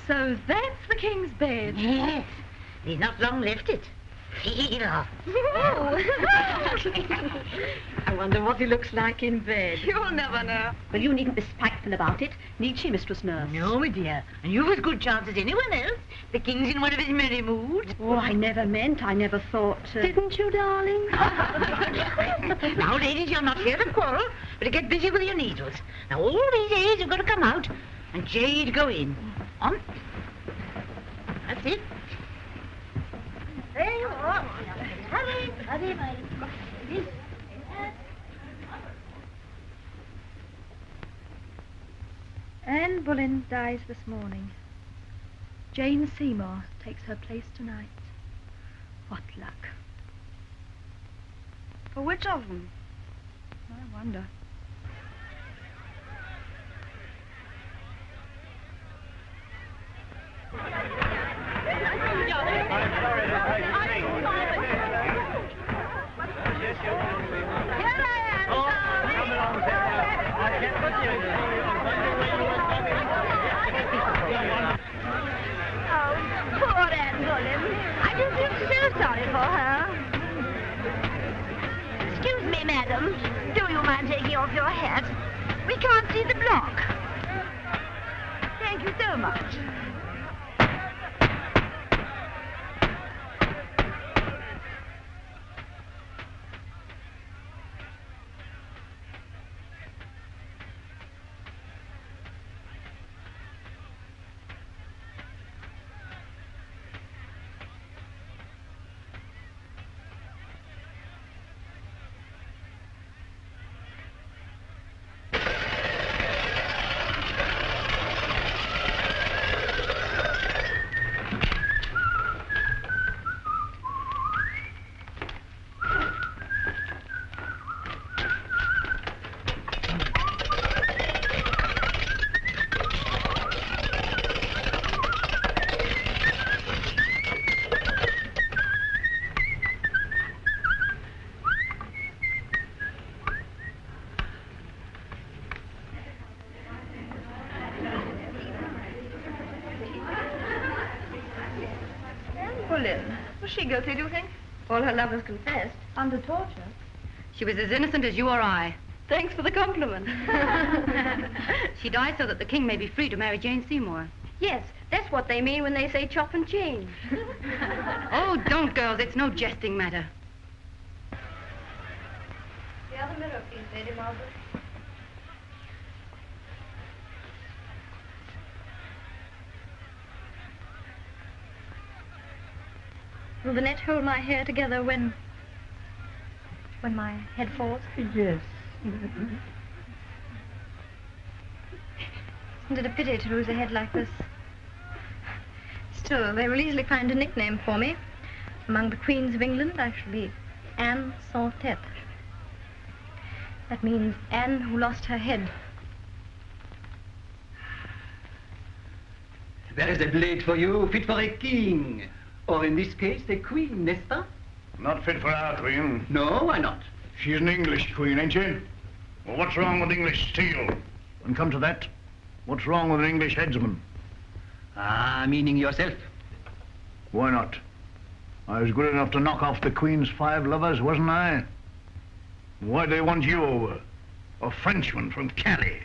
So that's the king's bed. Yes, he's not long left it. Feel off. I wonder what he looks like in bed. You'll never know. Well, you needn't be spiteful about it, need she, Mistress Nurse? No, my dear, and you've as good chance as anyone else. The king's in one of his merry moods. Oh, I never thought... Didn't you, darling? Now, ladies, you're not here to quarrel, but to get busy with your needles. Now, all these A's have got to come out, and J to go in. On. That's it. There you are. Hurry, my lady. Anne Boleyn dies this morning. Jane Seymour takes her place tonight. What luck. For which of them? I wonder. Excuse me, madam. Do you mind taking off your hat? We can't see the block. Thank you so much. Was she guilty, do you think? All her lovers confessed. Under torture? She was as innocent as you or I. Thanks for the compliment. She died so that the king may be free to marry Jane Seymour. Yes, that's what they mean when they say chop and change. Oh, don't, girls. It's no jesting matter. The other mirror, please, Lady Margaret. Will the net hold my hair together when my head falls? Yes. Isn't it a pity to lose a head like this? Still, they will easily find a nickname for me. Among the queens of England, I shall be Anne sans tête. That means Anne who lost her head. There is a blade for you, fit for a king. Or in this case, a queen, n'est-ce pas? Not fit for our queen. No, why not? She's an English queen, ain't she? Well, what's wrong with English steel? And come to that, what's wrong with an English headsman? Ah, meaning yourself. Why not? I was good enough to knock off the Queen's 5 lovers, wasn't I? Why'd they want you over? A Frenchman from Calais.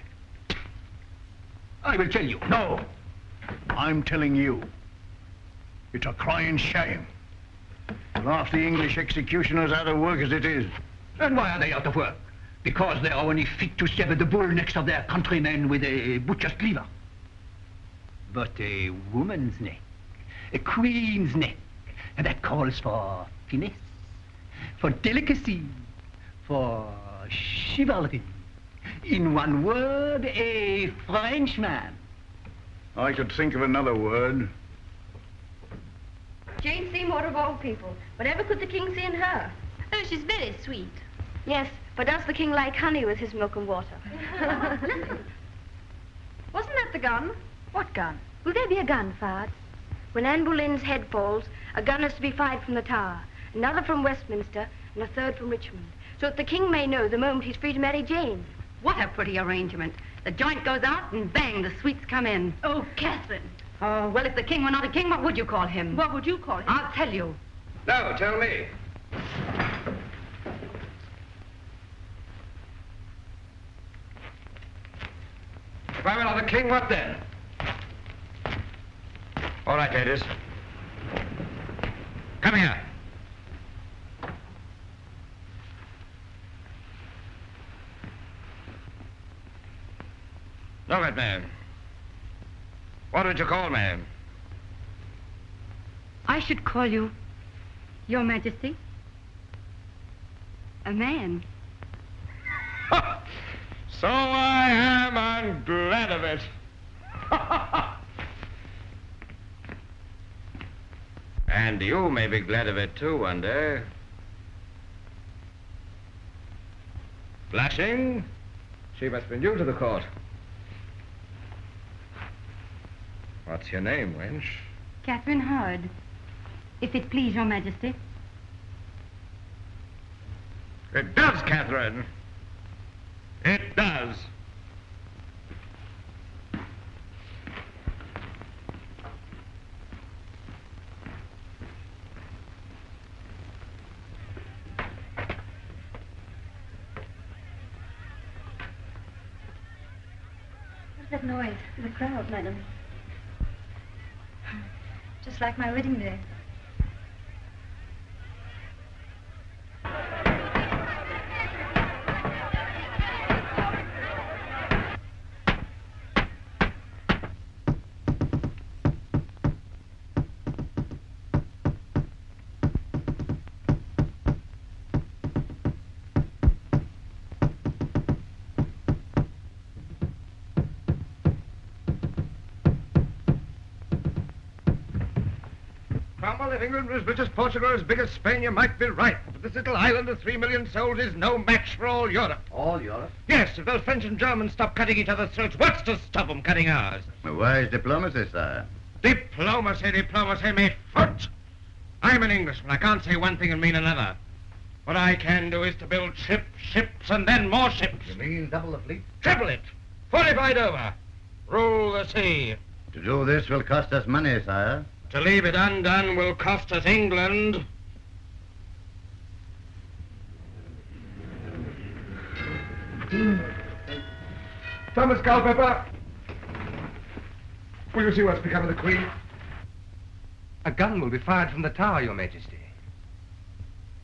I will tell you. No, I'm telling you. It's a crying shame. Half the English executioners out of work as it is. And why are they out of work? Because they are only fit to sever the bull necks of their countrymen with a butcher's cleaver. But a woman's neck, a queen's neck, and that calls for finesse, for delicacy, for chivalry. In one word, a Frenchman. I could think of another word. Jane Seymour of all people. Whatever could the king see in her? Oh, she's very sweet. Yes, but does the king like honey with his milk and water? Wasn't that the gun? What gun? Will there be a gun fired? When Anne Boleyn's head falls, a gun is to be fired from the Tower, another from Westminster, and a third from Richmond, so that the king may know the moment he's free to marry Jane. What a pretty arrangement. The joint goes out and bang, the sweets come in. Oh, Catherine. Oh, well, if the king were not a king, what would you call him? What would you call him? I'll tell you. No, tell me. If I were not a king, what then? All right, ladies. Come here. Look at me. What would you call me? I should call you, Your Majesty, a man. So I am. I'm glad of it. And you may be glad of it too one day. Blushing? She must be new to the court. What's your name, wench? Catherine Howard, if it please Your Majesty. It does, Catherine. It does. What's that noise? The crowd, madam. Just like my wedding day. Cromwell, if England was as rich as Portugal, as big as Spain, you might be right. But this little island of 3 million souls is no match for all Europe. All Europe? Yes, if those French and Germans stop cutting each other's throats, what's to stop them cutting ours? Wise diplomacy, sire. Diplomacy, me foot! I'm an Englishman. I can't say one thing and mean another. What I can do is to build ships, and then more ships. You mean double the fleet? Triple it. Fortified over. Rule the sea. To do this will cost us money, sire. To leave it undone will cost us England. Thomas Culpepper, will you see what's become of the Queen? A gun will be fired from the tower, Your Majesty.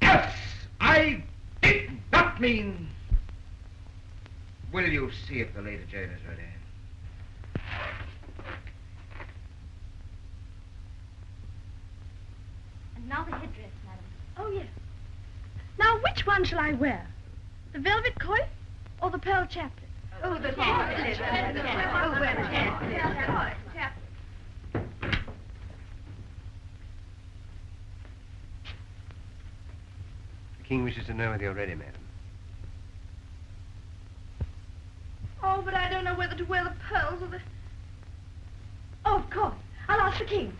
Yes, I did not mean. Will you see if the Lady Jane is ready? And now the headdress, madam. Oh, yes. Now, which one shall I wear? The velvet coif or the pearl chaplet? Oh, the The king wishes to know whether you're ready, madam. Oh, but I don't know whether to wear the pearls or the... Oh, of course. the king.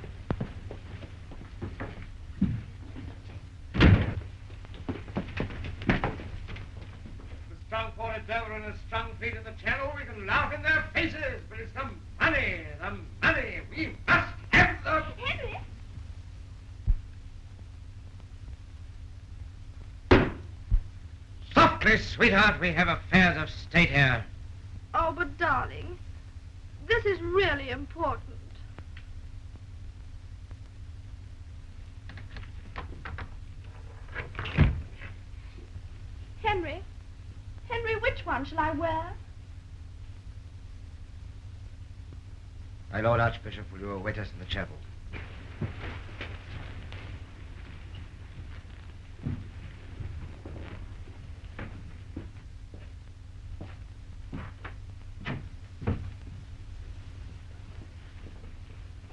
With strong forward Dover and a strong fleet in the channel, we can laugh in their faces, but it's the money, the money. We must have the... Henry? Softly, sweetheart, we have affairs of state here. Oh, but darling, this is really important. Henry? Henry, which one shall I wear? My Lord Archbishop, will you await us in the chapel?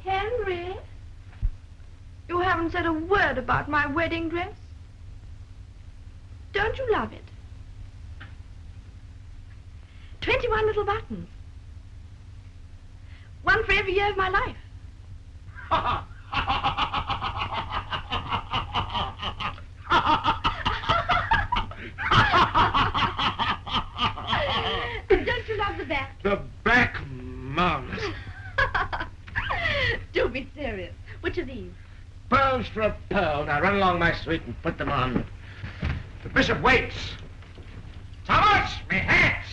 Henry? You haven't said a word about my wedding dress. Don't you love it? 21 little buttons. One for every year of my life. Don't you love the back? The back, marvelous. Do be serious. Which are these? Pearls for a pearl. Now run along, my sweet, and put them on. The bishop waits. Thomas, me hat!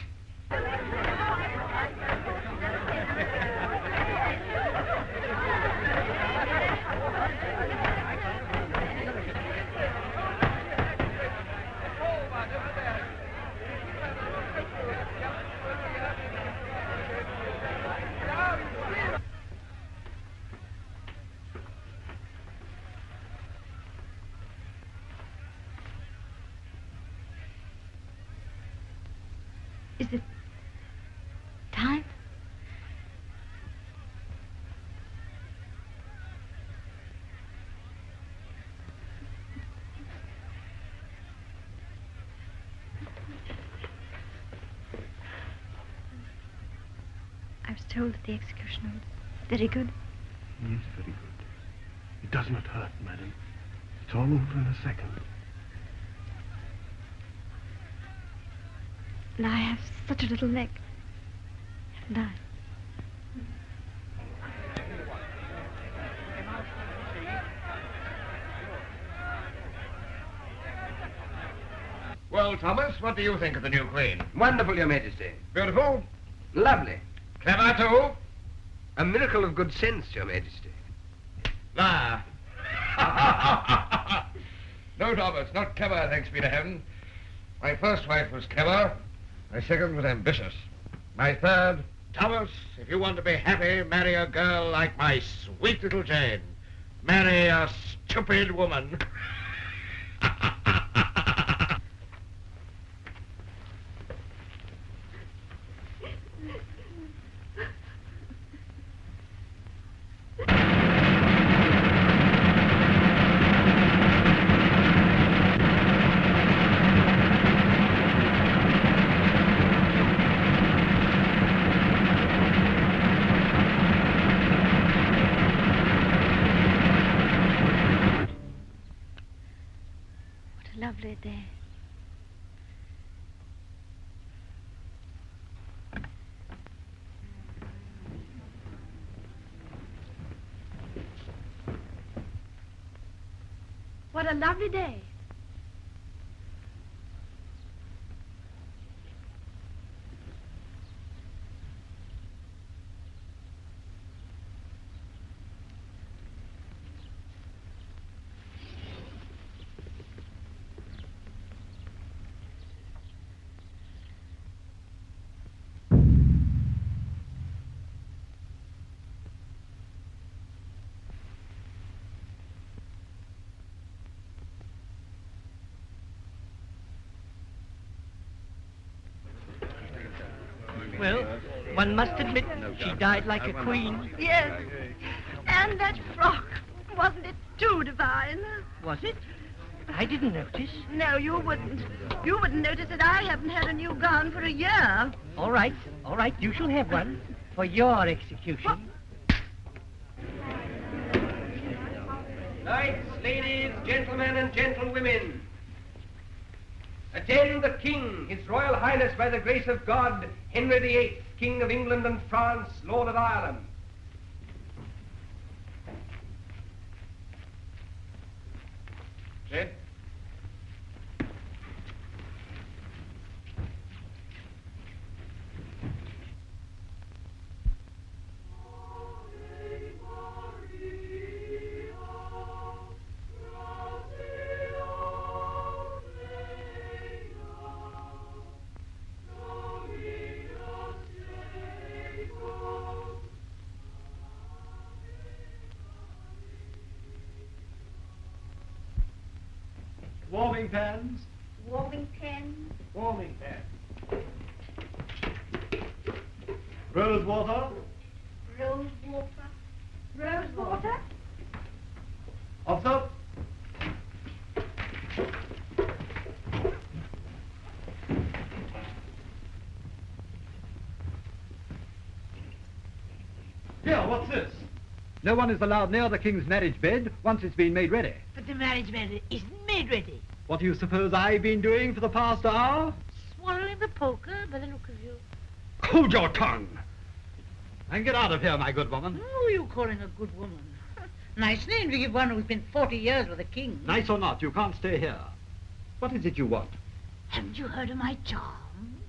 Is it time? I was told that the execution was very good. Yes, very good. It does not hurt, madam. It's all over in a second. And I have such a little neck. Haven't I? Well, Thomas, what do you think of the new queen? Wonderful, Your Majesty. Beautiful? Lovely. Clever, too? A miracle of good sense, Your Majesty. Ah. No, Thomas, not clever, thanks be to heaven. My first wife was clever. My second was ambitious. My third, Thomas, if you want to be happy, marry a girl like my sweet little Jane. Marry a stupid woman. Lovely day. What a lovely day. Well, one must admit she died like a queen. Yes. And that frock. Wasn't it too divine? Was it? I didn't notice. No, you wouldn't. You wouldn't notice that I haven't had a new gown for a year. All right, you shall have one for your execution. Ladies, gentlemen, and gentlewomen, attend the King, His Royal Highness, by the grace of God, Henry the VIII, King of England and France, Lord of Ireland. Jed? Warming pans. Warming pens. Warming pans. Rose water. Rose water. Rose water. Hot soap. Here, what's this? No one is allowed near the King's marriage bed once it's been made ready. But the marriage bed isn't made ready. What do you suppose I've been doing for the past hour? Swallowing the poker by the look of you. Hold your tongue! And get out of here, my good woman. Who are you calling a good woman? Nice name to give one who's been 40 years with a king. Nice or not, you can't stay here. What is it you want? Haven't you heard of my charms?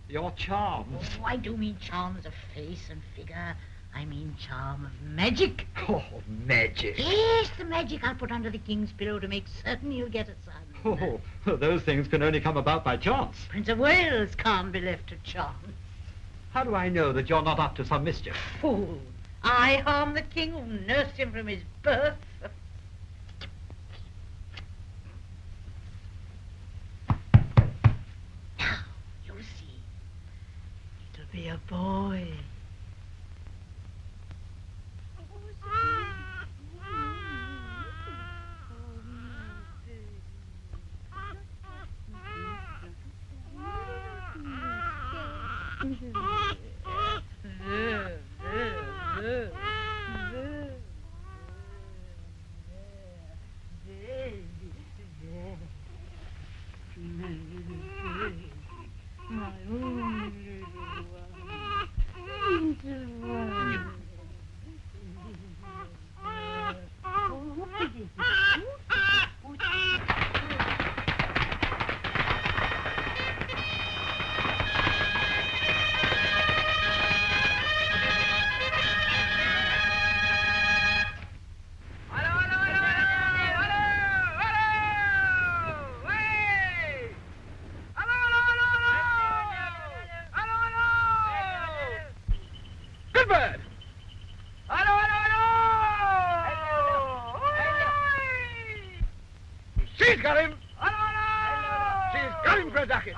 Your charms? Oh, I do mean charms of face and figure. I mean charm of magic. Oh, magic. Yes, the magic I'll put under the king's pillow to make certain he'll get a son. Oh, those things can only come about by chance. Prince of Wales can't be left to chance. How do I know that you're not up to some mischief? Fool. I harm the king who nursed him from his birth. Now, you'll see. It'll be a boy. She's got him! She's got him for a ducat!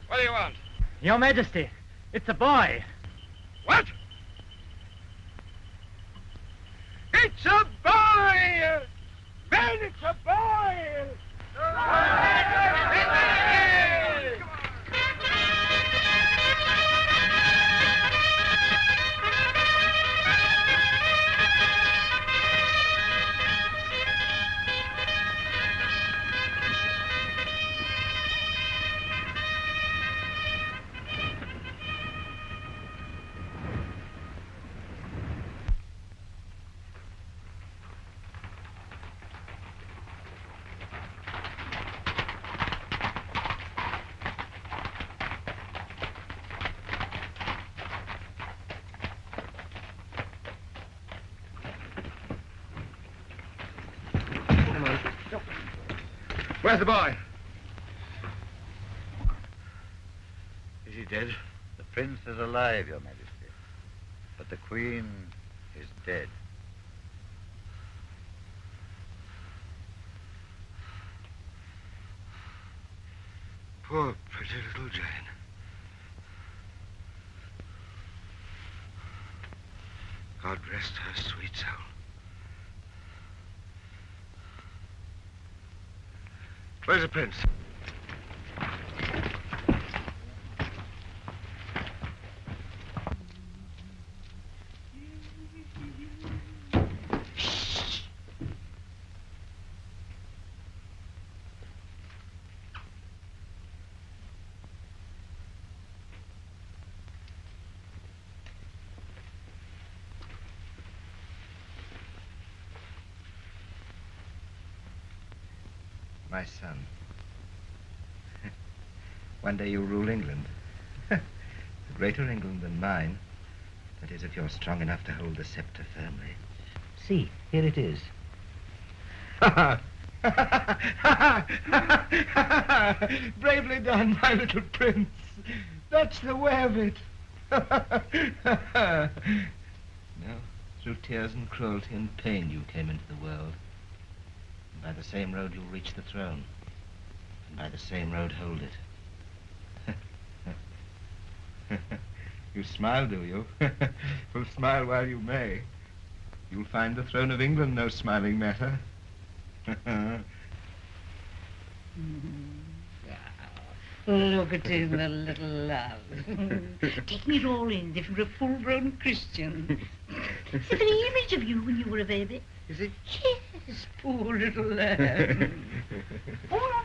What do you want? Your Majesty, it's a boy. What? It's a boy! Man, it's a boy! Where's the boy? Is he dead? The prince is alive, Your Majesty, but the queen is dead. Poor pretty little Jane. God rest her sweet soul. Where's the prince? My son. One day you'll rule England. A greater England than mine. That is, if you're strong enough to hold the scepter firmly. See, here it is. Bravely done, my little prince. That's the way of it. No, through tears and cruelty and pain you came into the world. And by the same road you'll reach the throne. And by the same road hold it. You smile, do you? Well, smile while you may. You'll find the throne of England no smiling matter. Look at him, the little love. Taking it all in, if you're a full-grown Christian. It's an image of you when you were a baby. Is it? Yes, poor little lamb. Oh, no.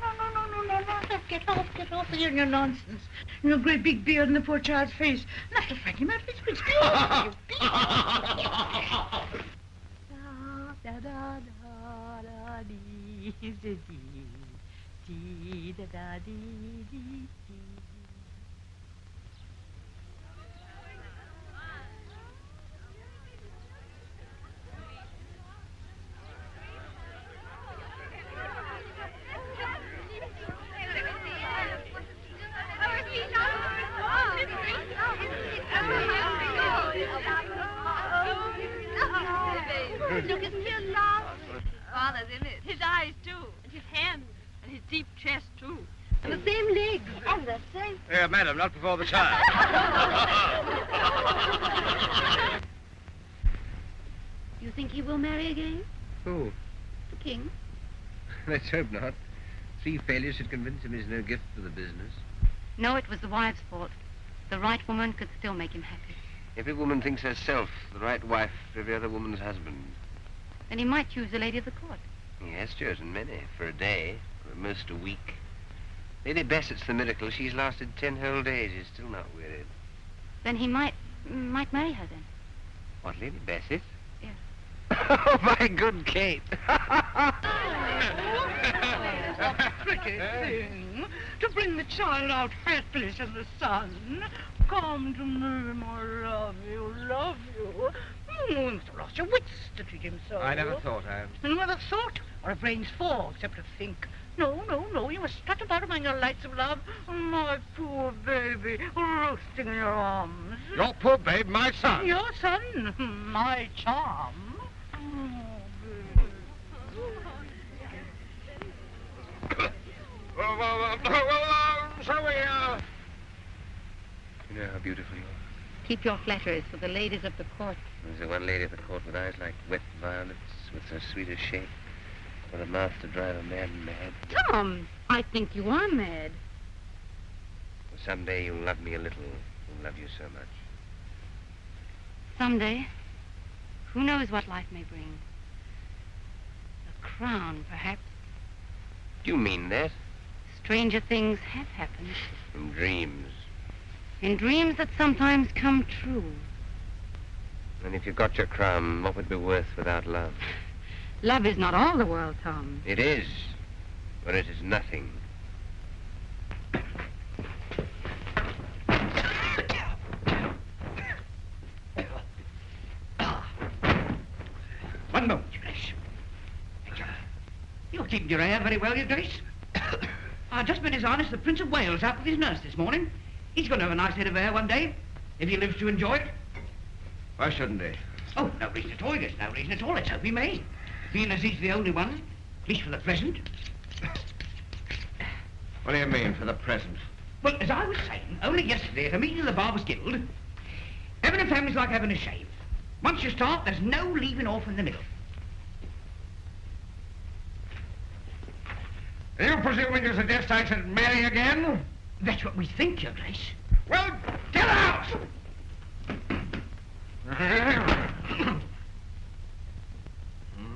Get off with your nonsense. And your great big beard and the poor child's face. Not to frighten him out of his wits. Look, isn't he a laugh? Father's in it. His eyes, too. And his hands. And his deep chest, too. And the same legs. And the same... Madam, not before the child. You think he will marry again? Who? The king? Let's hope not. 3 failures should convince him he's no gift for the business. No, it was the wife's fault. The right woman could still make him happy. Every woman thinks herself the right wife for every other woman's husband. Then he might choose a lady of the court. He has chosen many, for a day, or at most a week. Lady Bassett's the miracle. She's lasted 10 whole days. He's still not wearied. Then he might marry her then. What, Lady Bassett? Yes. Oh, my good Kate. Pretty thing. To bring the child out helpless in the sun. Come to me, my love you, love you. You must have lost your wits to treat him so. I never thought You never thought? Or a brain's for, except to think. No. You must strut about among your lights of love. My poor baby, roasting in your arms. Your poor babe, my son. Your son, my charm. Shall we, You know how beautiful you are. Keep your flatteries for the ladies of the court. There's the one lady at the court with eyes like wet violets, with so sweet a shape, with a mouth to drive a man mad. Tom, I think you are mad. Well, someday you'll love me a little. You'll love you so much. Someday, who knows what life may bring? A crown, perhaps. Do you mean that? Stranger things have happened. In dreams. In dreams that sometimes come true. And if you got your crown, what would it be worth without love? Love is not all the world, Tom. It is, but it is nothing. One moment, Your Grace. You're keeping your air very well, Your Grace. I've just been His Highness the Prince of Wales out with his nurse this morning. He's going to have a nice head of hair one day, if he lives to enjoy it. Why shouldn't he? Oh, no reason at all, yes, no reason at all. Let's hope he may. Being as he's the only one, at least for the present. What do you mean, for the present? Well, as I was saying, only yesterday at a meeting of the Barbers' Guild, having a family's like having a shave. Once you start, there's no leaving off in the middle. Are you presuming to suggest I should marry again? That's what we think, Your Grace. Well, get out!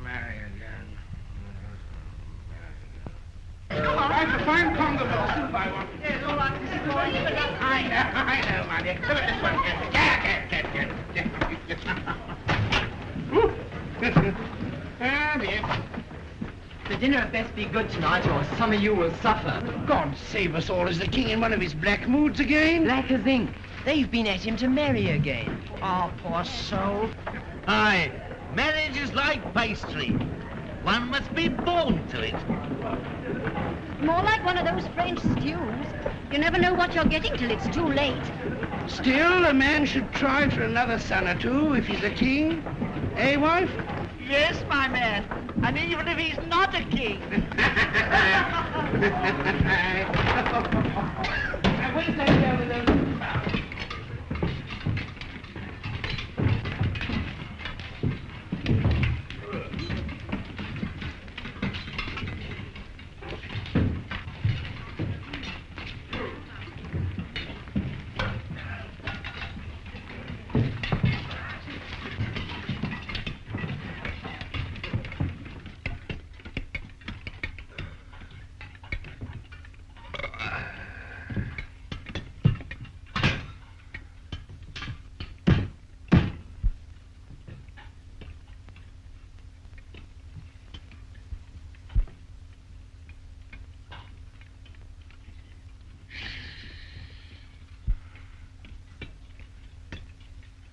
Marry again. That's a fine conga soup I want. Yes, all right, Mrs. Boleyn. I know, my dear. Look at this one. Get. Ah, dear. The dinner had best be good tonight, or some of you will suffer. God save us all. Is the king in one of his black moods again? Black as ink. They've been at him to marry again. Oh, poor soul. Aye, marriage is like pastry. One must be born to it. More like one of those French stews. You never know what you're getting till it's too late. Still, a man should try for another son or two if he's a king. Eh, wife? Yes, my man. And even if he's not a king. I will take care of those.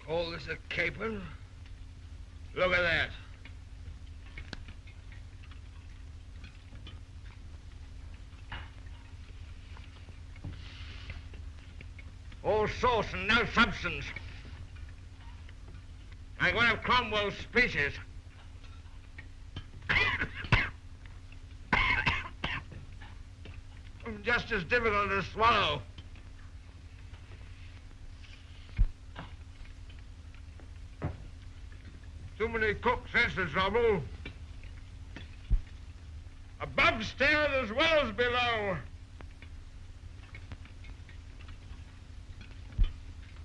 Call this a capon? Look at that. All sauce and no substance. Like one of Cromwell's speeches. Just as difficult to swallow. Too many cooks, that's the trouble. Above stairs as well as below.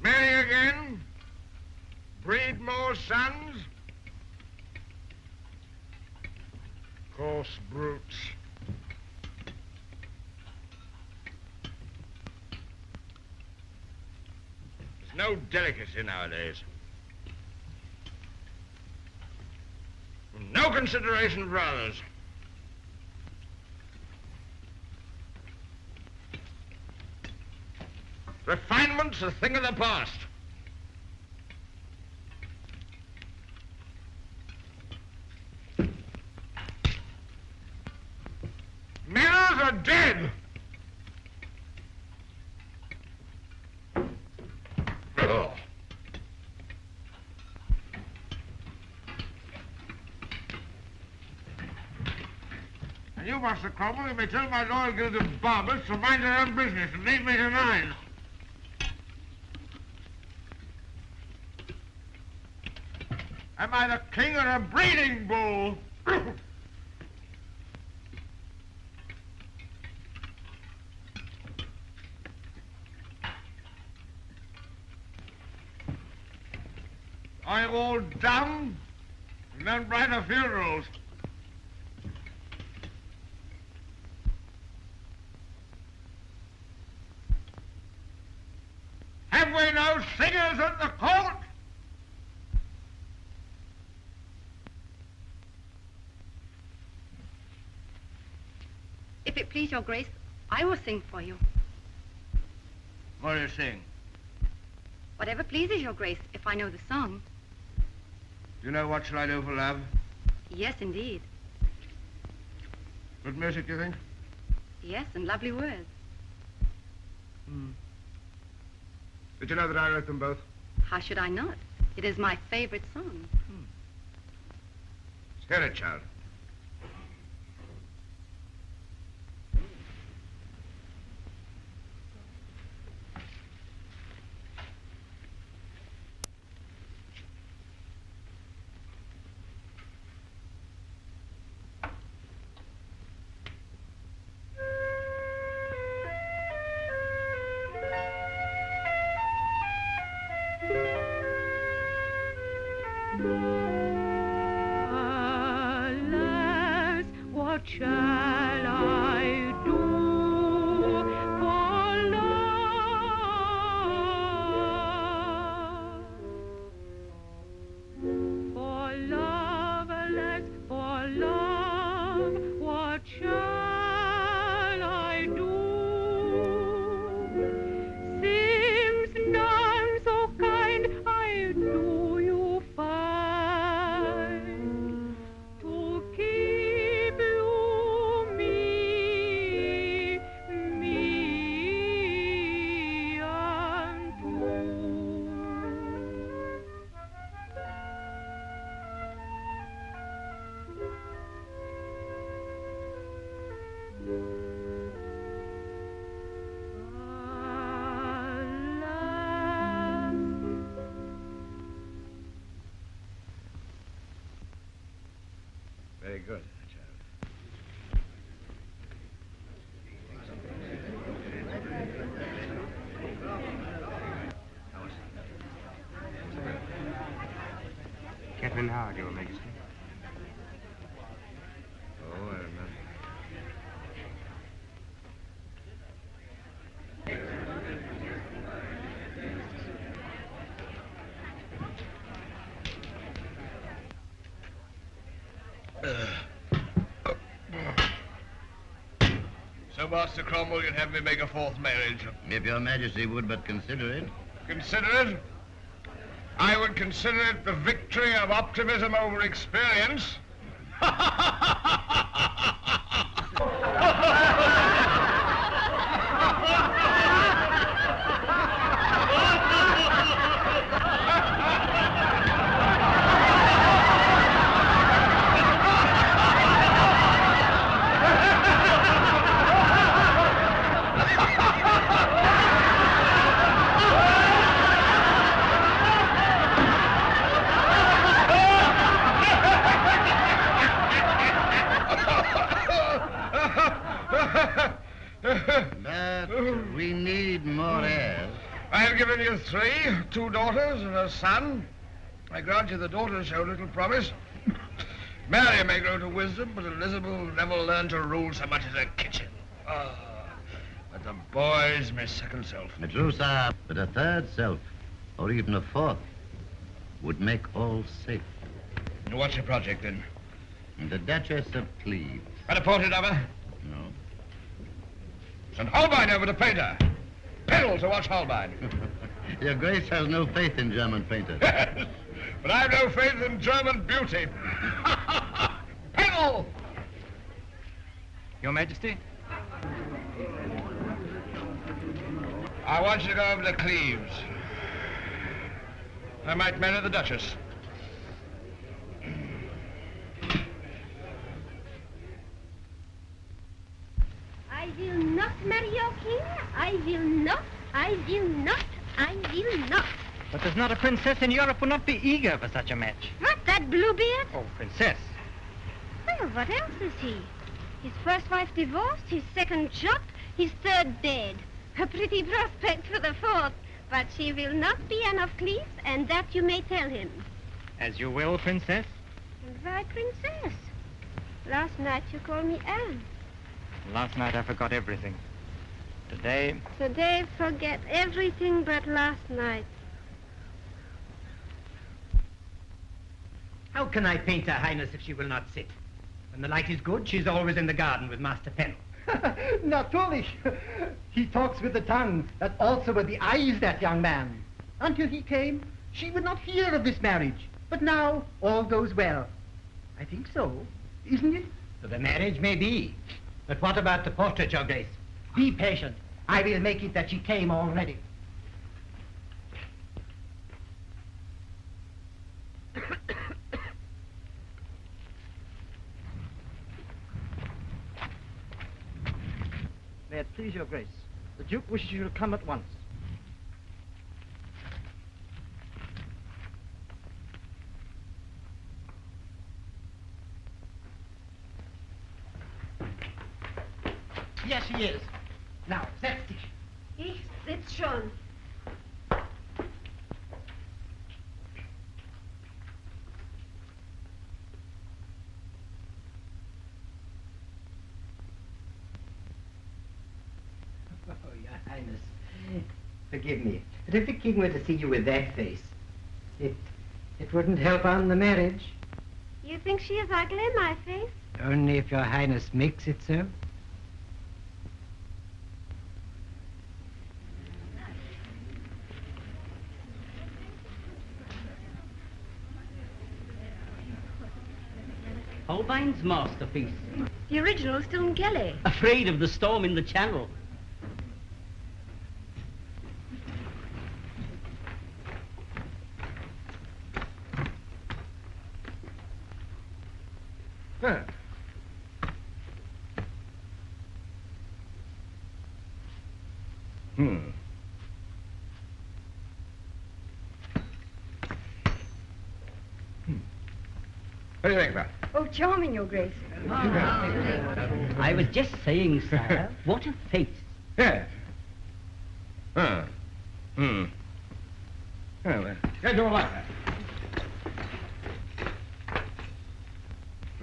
Marry again? Breed more sons? Coarse brutes. There's no delicacy nowadays. No consideration for others. Refinement's a thing of the past. Manners are dead. Oh. And you, Master Cromwell, you may tell my loyal guild of barbers to mind their own business and leave me to mine. Am I the king or a breeding bull? I'm all dumb and don't write the funerals. Have we no singers at the court? If it please your grace, I will sing for you. What do you sing? Whatever pleases your grace, if I know the song. Do you know What Shall I Do for Love? Yes, indeed. Good music, do you think? Yes, and lovely words. Did you know that I wrote them both? How should I not? It is my favorite song. Hear it, child. what shall I do for love? For love, alas, for love, what shall I do? Seems none so kind I do you find to keep you me unto. Very good, child. Catherine Howard, Your Majesty. Oh, I remember. So, Master Cromwell, you'd have me make a fourth marriage? If your majesty would but consider it. Consider it? I would consider it the victory of optimism over experience. But we need more heirs. I have given you 3, 2 daughters and a son. I grant you the daughters show little promise. Mary may grow to wisdom, but Elizabeth will never learn to rule so much as a kitchen. But the boy's my second self. True, sir, but a third self, or even a fourth, would make all safe. What's your project, then? The Duchess of Cleves. Got a portrait of her? No. Send Holbein over to paint her. Pennell to watch Holbein. Your Grace has no faith in German painters. But I've no faith in German beauty. Pennell! Your Majesty? I want you to go over to Cleves. I might marry the Duchess. I will not marry your king. I will not. I will not. I will not. But there's not a princess in Europe who not be eager for such a match. What, that Bluebeard? Oh, princess. Well, what else is he? His first wife divorced, his second shot, his third dead. A pretty prospect for the fourth. But she will not be Anne of Cleves, and that you may tell him. As you will, princess. And why, princess? Last night you called me Anne. Last night I forgot everything. Today... Today, forget everything but last night. How can I paint Her Highness if she will not sit? When the light is good, she's always in the garden with Master Pennell. Natürlich. He talks with the tongue, but also with the eyes, that young man. Until he came, she would not hear of this marriage. But now, all goes well. I think so, isn't it? So the marriage may be. But what about the portrait, Your Grace? Be patient. I will make it that she came already. May it please your Grace, the Duke wishes you to come at once. Yes, he is. Now, setz dich. Ich sitz schon. Highness, forgive me, but if the king were to see you with that face, it wouldn't help on the marriage. You think she is ugly, my face? Only if your highness makes it so. Holbein's masterpiece. The original is still in Kelly. Afraid of the storm in the channel. Huh. Hmm. What do you think of that? Oh, charming, Your Grace. I was just saying, sire, what a face. Yes. Huh. Hmm. Well, I don't like that.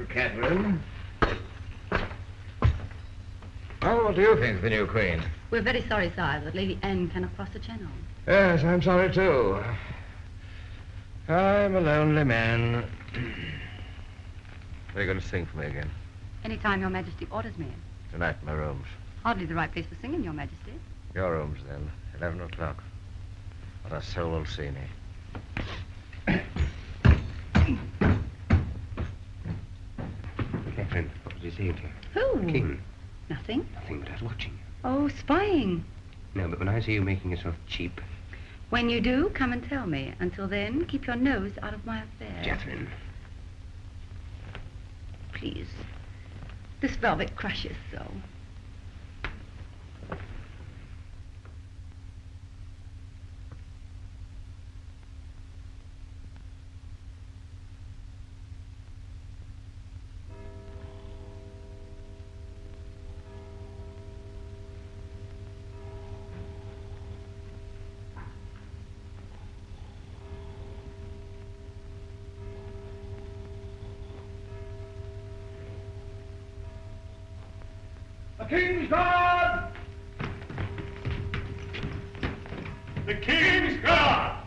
Catherine. Well, what do you think of the new queen? We're very sorry, sire, that Lady Anne cannot cross the channel. Yes, I'm sorry too. I'm a lonely man. Are you going to sing for me again? Any time Your Majesty orders me. Tonight in my rooms. Hardly the right place for singing, Your Majesty. Your rooms, then. 11 o'clock. What a soul will see me. Catherine, what was he saying to you? Who? King. Nothing. Nothing, but I was watching you. Oh, spying. No, but when I see you making yourself cheap... When you do, come and tell me. Until then, keep your nose out of my affairs. Catherine. Please. This velvet crushes so. The King's Guard! The King's Guard!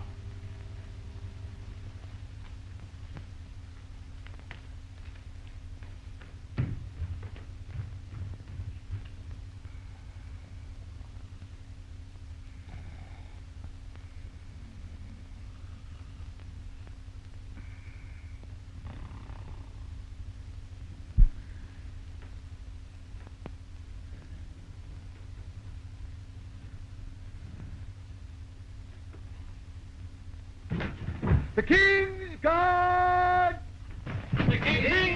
The King's Guard! The King's Guard!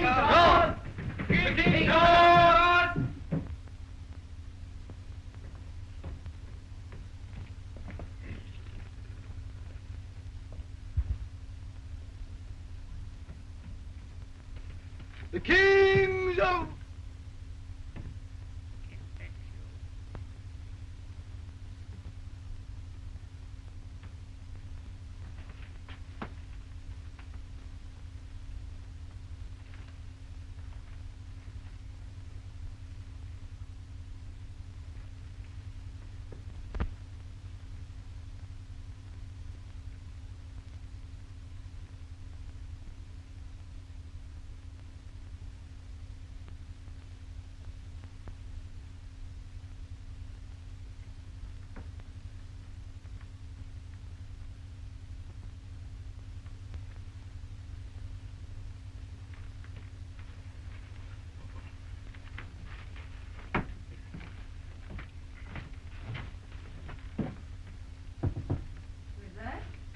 The King's Guard! The King's Guard!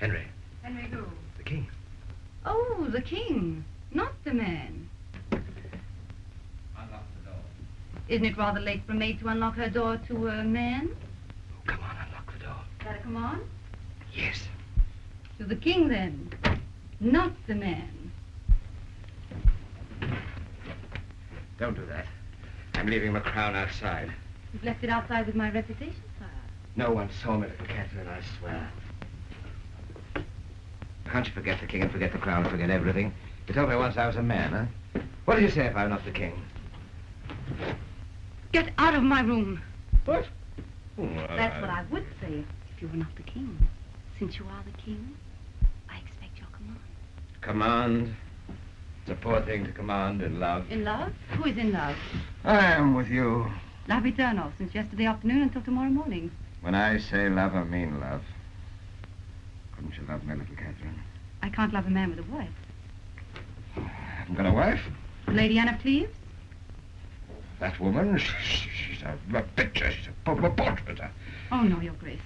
Henry. Henry who? The King. Oh, the king, not the man. Unlock the door. Isn't it rather late for a maid to unlock her door to a man? Oh, come on, unlock the door. Gotta come on? Yes. To the king, then, not the man. Don't do that. I'm leaving my crown outside. You've left it outside with my reputation, sire. No one saw me, little Catherine, I swear. Can't you forget the king and forget the crown and forget everything? You told me once I was a man, huh? What do you say if I'm not the king? Get out of my room. What? That's what I would say if you were not the king. Since you are the king, I expect your command. Command? It's a poor thing to command in love. In love? Who is in love? I am with you. Love eternal, since yesterday afternoon until tomorrow morning. When I say love, I mean love. Couldn't you love my little Catherine? I can't love a man with a wife. Haven't got a wife? Lady Anne of Cleves? That woman, she's a picture, she's a portrait. Oh, no, Your Grace.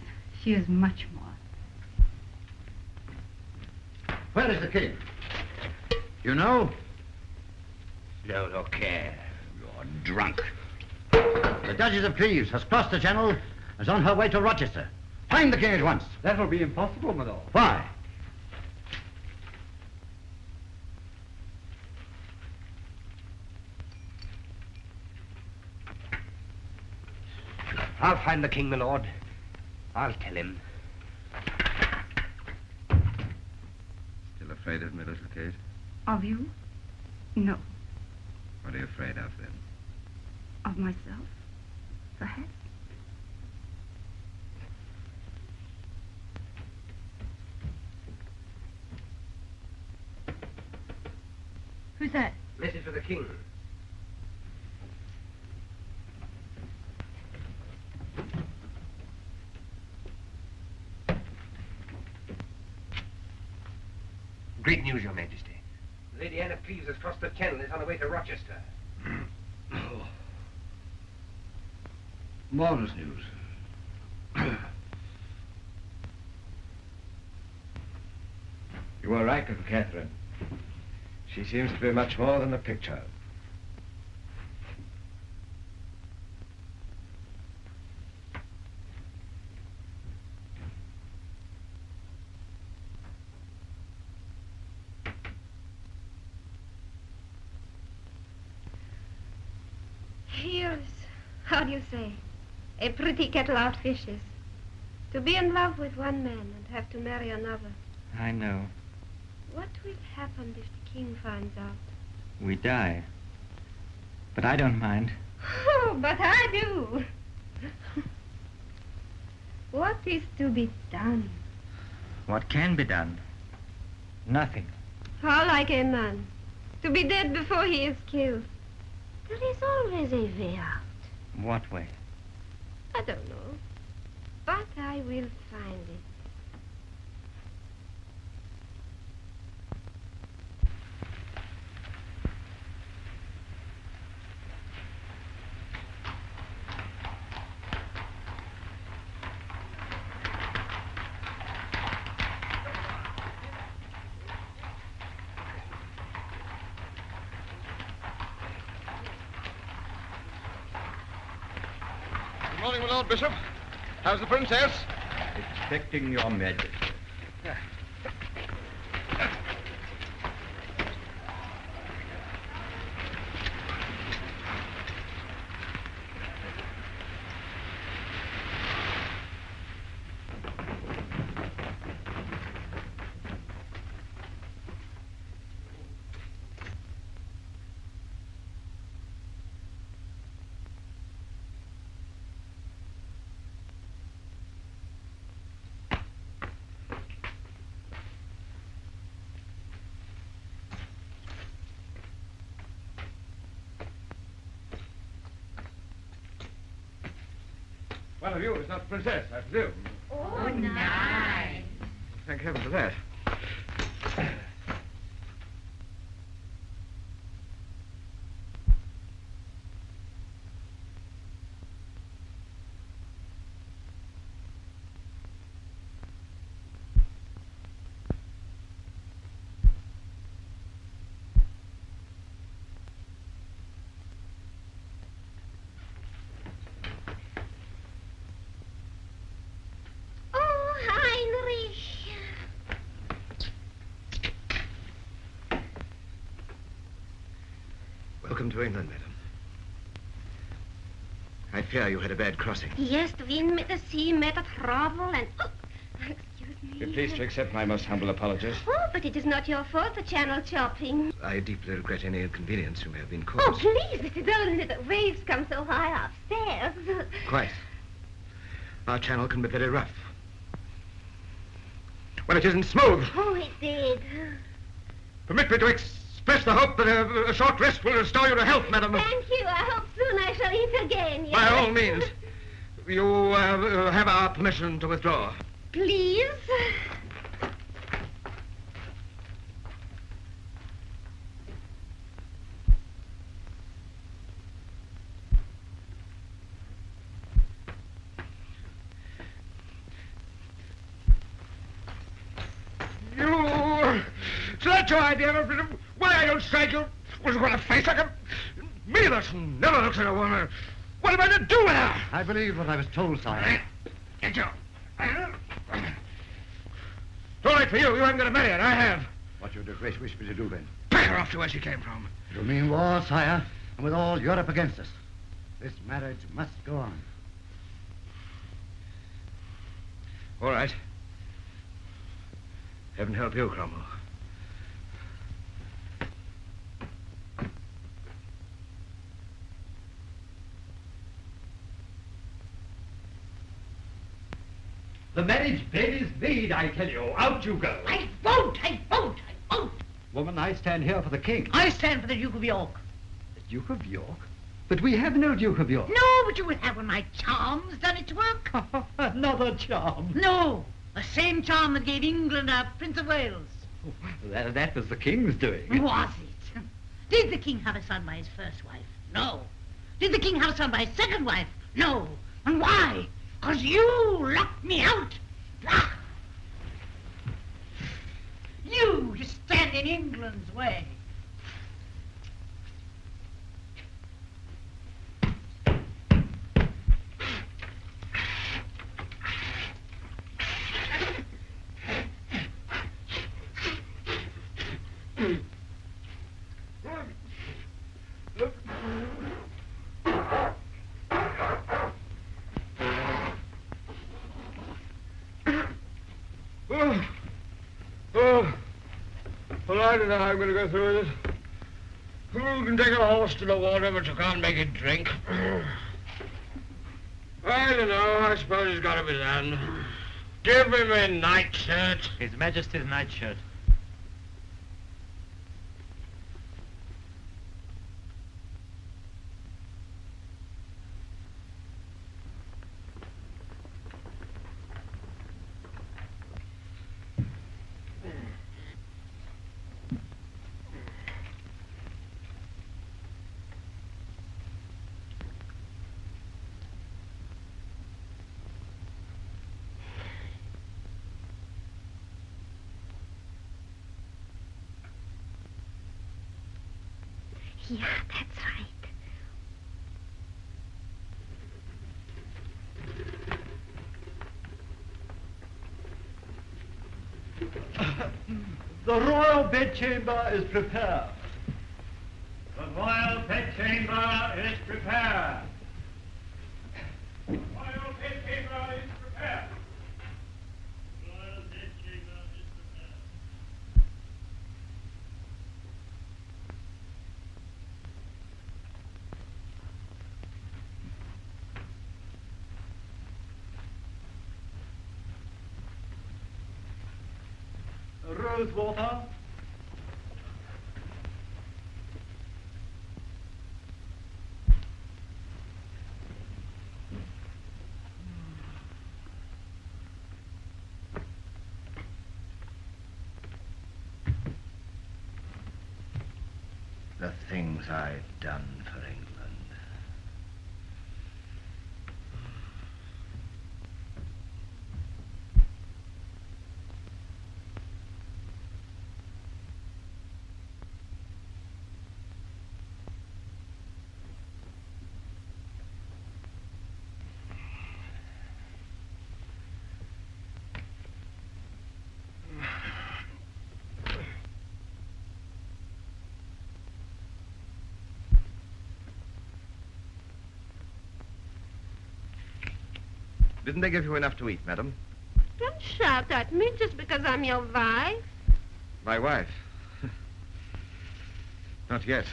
She is much more. Where is the king? You know? No, look here. You're drunk. The Duchess of Cleves has crossed the Channel and is on her way to Rochester. Find the king at once. That will be impossible, my lord. Why? I'll find the king, my lord. I'll tell him. Still afraid of me, little Kate? Of you? No. What are you afraid of, then? Of myself? Perhaps. Who's that? Message for the king. Great news, Your Majesty. Lady Anne of Cleves has crossed the Channel and is on her way to Rochester. Marvelous news. You are right, little Catherine. She seems to be much more than a picture. Here's, how do you say, a pretty kettle out fishes. To be in love with one man and have to marry another. I know. What will happen if the king finds out? We die. But I don't mind. Oh, but I do. What is to be done? What can be done? Nothing. How like a man. To be dead before he is killed. There is always a way out. What way? I don't know. But I will find it. Good morning, my Lord Bishop. How's the princess? Expecting your majesty. One of you is not the princess, I presume. Oh, nice. Thank heaven for that. Welcome to England, madam. I fear you had a bad crossing. Yes, the wind met the sea, met a trouble, and... Oh, excuse me. Be pleased to accept my most humble apologies. Oh, but it is not your fault for channel chopping. I deeply regret any inconvenience you may have been Oh, caused. please, it is only that the waves come so high upstairs. Quite. Our channel can be very rough. Well, it isn't smooth. Oh, it did. Permit me to express the hope that a short rest will restore you to health, madam. Thank you. I hope soon I shall eat again. Yes. By all means. You have our permission to withdraw. Please? So that's your idea of why I don't strike you? Was it got a face like a... Me that never looks at a woman. What am I to do with her? I believe what I was told, sire. Get you. Too late for you. You haven't got to marry her. I have. What your Grace wish me to do, then? Pack her off to where she came from. You mean war, sire? And with all Europe against us. This marriage must go on. All right. Heaven help you, Cromwell. The marriage bed is made, I tell you. Out you go. I won't! Woman, I stand here for the king. I stand for the Duke of York. The Duke of York? But we have no Duke of York. No, but you will have when my charm's done its work. Another charm. No, the same charm that gave England a Prince of Wales. That was the king's doing. Was it? Did the king have a son by his first wife? No. Did the king have a son by his second wife? No. And why? 'Cause you locked me out. Ah. You stand in England's way. Well, I don't know how I'm going to go through with it. You can take a horse to the water, but you can't make it drink. I don't know. I suppose it's got to be done. Give me my nightshirt. His Majesty's nightshirt. Yeah, that's right. The royal bedchamber is prepared. The royal bedchamber is prepared. The royal bedchamber is prepared. The royal bedchamber is prepared. Rose water. The things I've done for England. Didn't they give you enough to eat, madam? Don't shout at me just because I'm your wife. My wife? Not yet.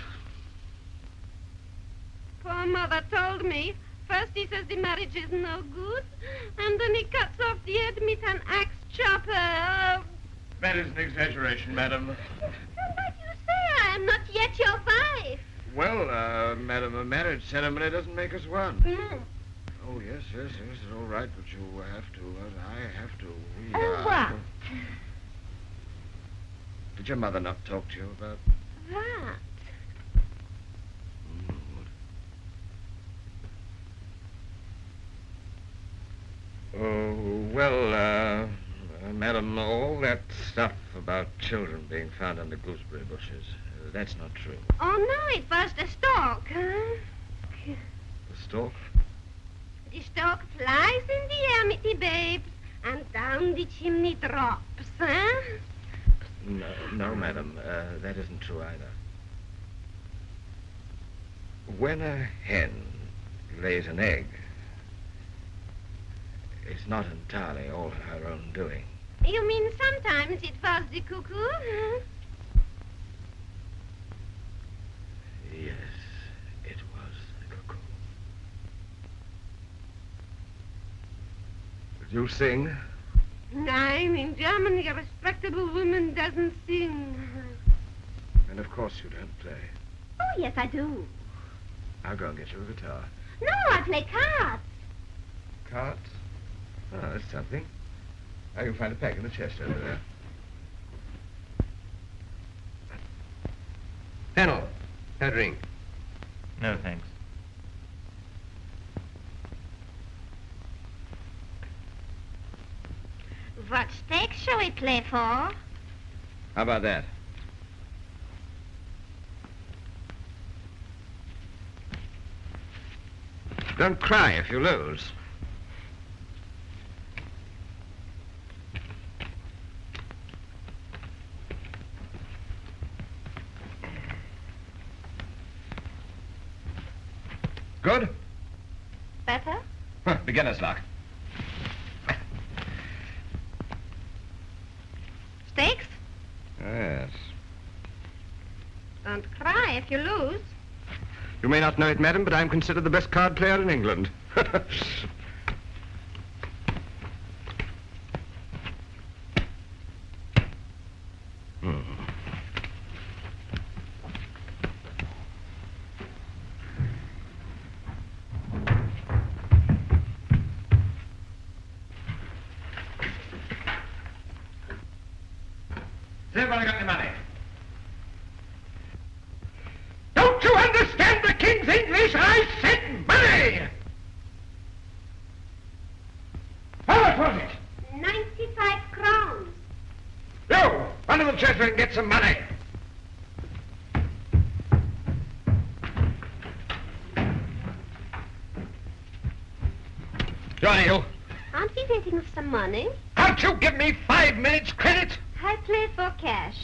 Poor mother told me First he says the marriage is no good, and then he cuts off the head with an axe chopper. Oh. That is an exaggeration, madam. But you say I am not yet your wife. Well, madam, a marriage ceremony doesn't make us one. Mm. Oh, yes, it's all right, but you have to, I have to. What? Did your mother not talk to you about... What? Oh, well, madam, all that stuff about children being found under gooseberry bushes, that's not true. Oh, no, it was the stork, huh? The stork? The stork flies in the air, me babes, and down the chimney drops, huh? No, madam, that isn't true either. When a hen lays an egg, it's not entirely all her own doing. You mean sometimes it was the cuckoo, huh? Yes, it was the cuckoo. Did you sing? Nein, in Germany a respectable woman doesn't sing. And of course you don't play. Oh, yes, I do. I'll go and get you a guitar. No, I play cards. Cards? Oh, that's something. I can find a pack in the chest over there. Fennel, a drink. No, thanks. What stake shall we play for? How about that? Don't cry if you lose. Good? Better? Huh, beginner's luck. Stakes? Yes. Don't cry if you lose. You may not know it, madam, but I'm considered the best card player in England. Has everybody got the money? Don't you understand the King's English? I said money! How much was it? 95 crowns. You, run to the treasury and get some money. Johnny, you. Aren't we thinking of some money? Can't you give me 5 minutes credit? I play for cash.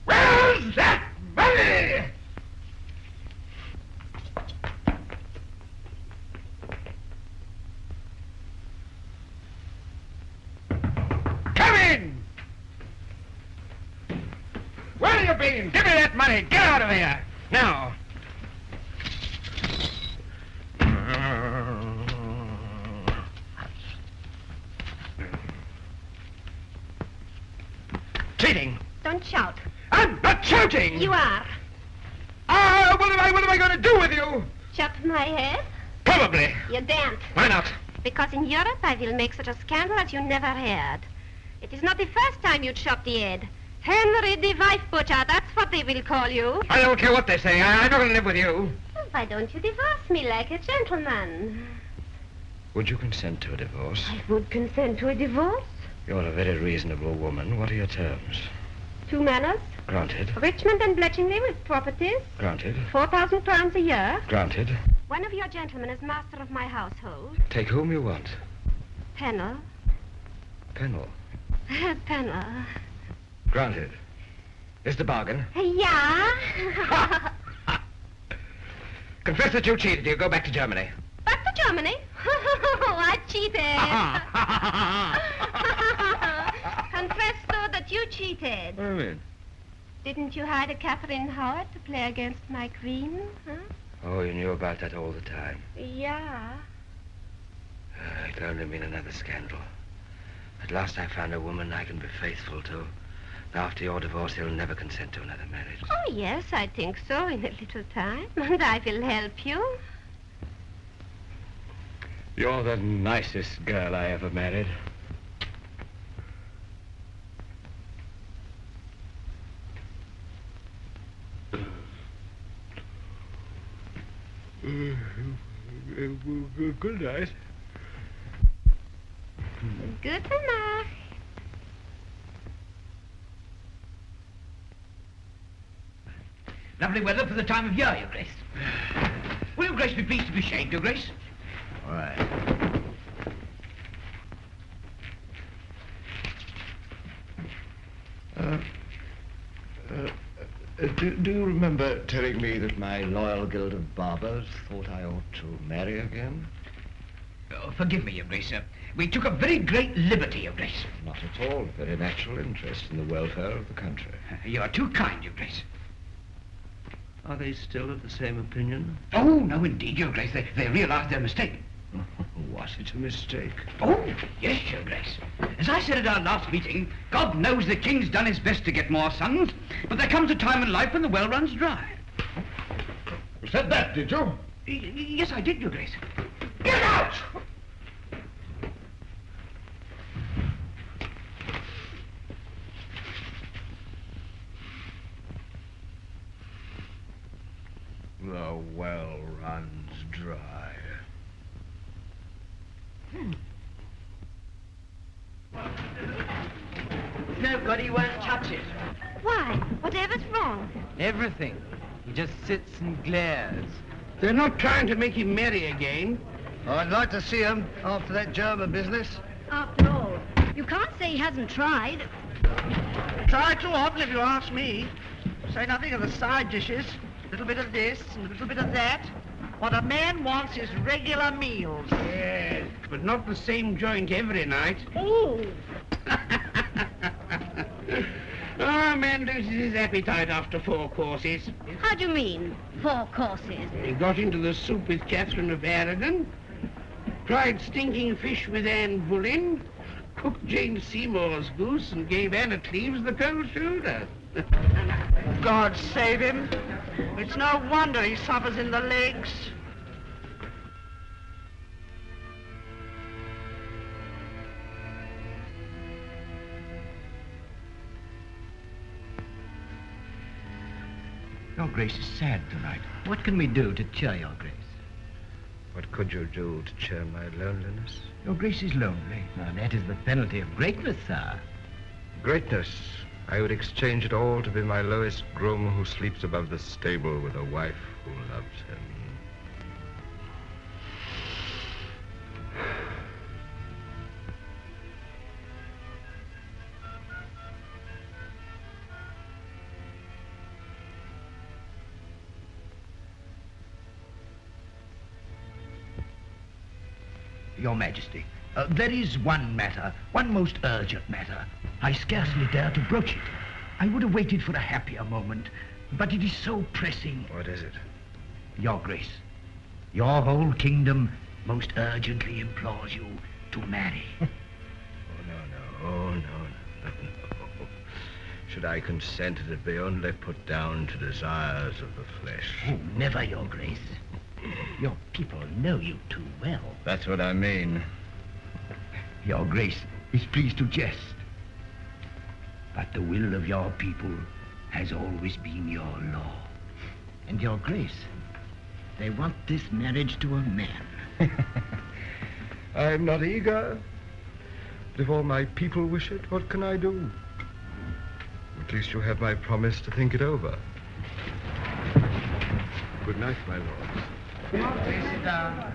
Where's that money? Come in! Where have you been? Give me that money. Get out of here. Now. Cheating. Don't shout. I'm not shouting. You are. What am I going to do with you? Chop my head? Probably. You daren't. Why not? Because in Europe I will make such a scandal as you never heard. It is not the first time you chopped the head. Henry the wife butcher, that's what they will call you. I don't care what they say. I'm not going to live with you. Well, why don't you divorce me like a gentleman? Would you consent to a divorce? I would consent to a divorce. You're a very reasonable woman. What are your terms? 2 manors. Granted. Richmond and Bletchingley with properties. Granted. 4,000 crowns a year. Granted. One of your gentlemen is master of my household. Take whom you want. Pennell. Pennell. Pennell. Granted. Is the bargain? Yeah. Confess that you cheated. You go back to Germany. Back to Germany? I cheated. Confess, though, that you cheated. What do you mean? Didn't you hire Catherine Howard to play against my queen? Huh? Oh, you knew about that all the time. Yeah. It only mean another scandal. At last I found a woman I can be faithful to. After your divorce, he'll never consent to another marriage. Oh, yes, I think so, in a little time. And I will help you. You're the nicest girl I ever married. Good night. Good enough. Lovely weather for the time of year, Your Grace. Will Your Grace be pleased to be shaved, Your Grace? All right. Do you remember telling me that my loyal guild of barbers thought I ought to marry again? Oh, forgive me, Your Grace. We took a very great liberty, Your Grace. Not at all. Very natural interest in the welfare of the country. You are too kind, Your Grace. Are they still of the same opinion? Oh, no, indeed, Your Grace. They realize their mistake. Was it a mistake? Oh, yes, Your Grace. As I said at our last meeting, God knows the King's done his best to get more sons, but there comes a time in life when the well runs dry. You said that, did you? Yes, I did, Your Grace. Get out! The well runs dry. Nobody won't touch it. Why? Whatever's wrong? Everything. He just sits and glares. They're not trying to make him marry again. Oh, I'd like to see him after that German business. After all, you can't say he hasn't tried. Try too often if you ask me. Say nothing of the side dishes. A little bit of this and a little bit of that. What a man wants is regular meals. Yes, but not the same joint every night. Ooh. A man loses his appetite after 4 courses. How do you mean, 4 courses? He got into the soup with Catherine of Aragon, tried stinking fish with Boleyn, cooked Jane Seymour's goose, and gave Anna Cleves the cold shoulder. God save him. It's no wonder he suffers in the legs. Your Grace is sad tonight. What can we do to cheer Your Grace? What could you do to cheer my loneliness? Your Grace is lonely. Now, that is the penalty of greatness, sir. Greatness. I would exchange it all to be my lowest groom who sleeps above the stable with a wife who loves him. Your Majesty, there is one matter, one most urgent matter. I scarcely dare to broach it. I would have waited for a happier moment, but it is so pressing. What is it? Your Grace, your whole kingdom most urgently implores you to marry. Oh, no. Should I consent, it'd be only put down to desires of the flesh. Oh, never, Your Grace. Your people know you too well. That's what I mean. Your Grace is pleased to jest. But the will of your people has always been your law. And Your Grace, they want this marriage to a man. I'm not eager. But if all my people wish it, what can I do? At least you have my promise to think it over. Good night, my lords. Come on, please sit down.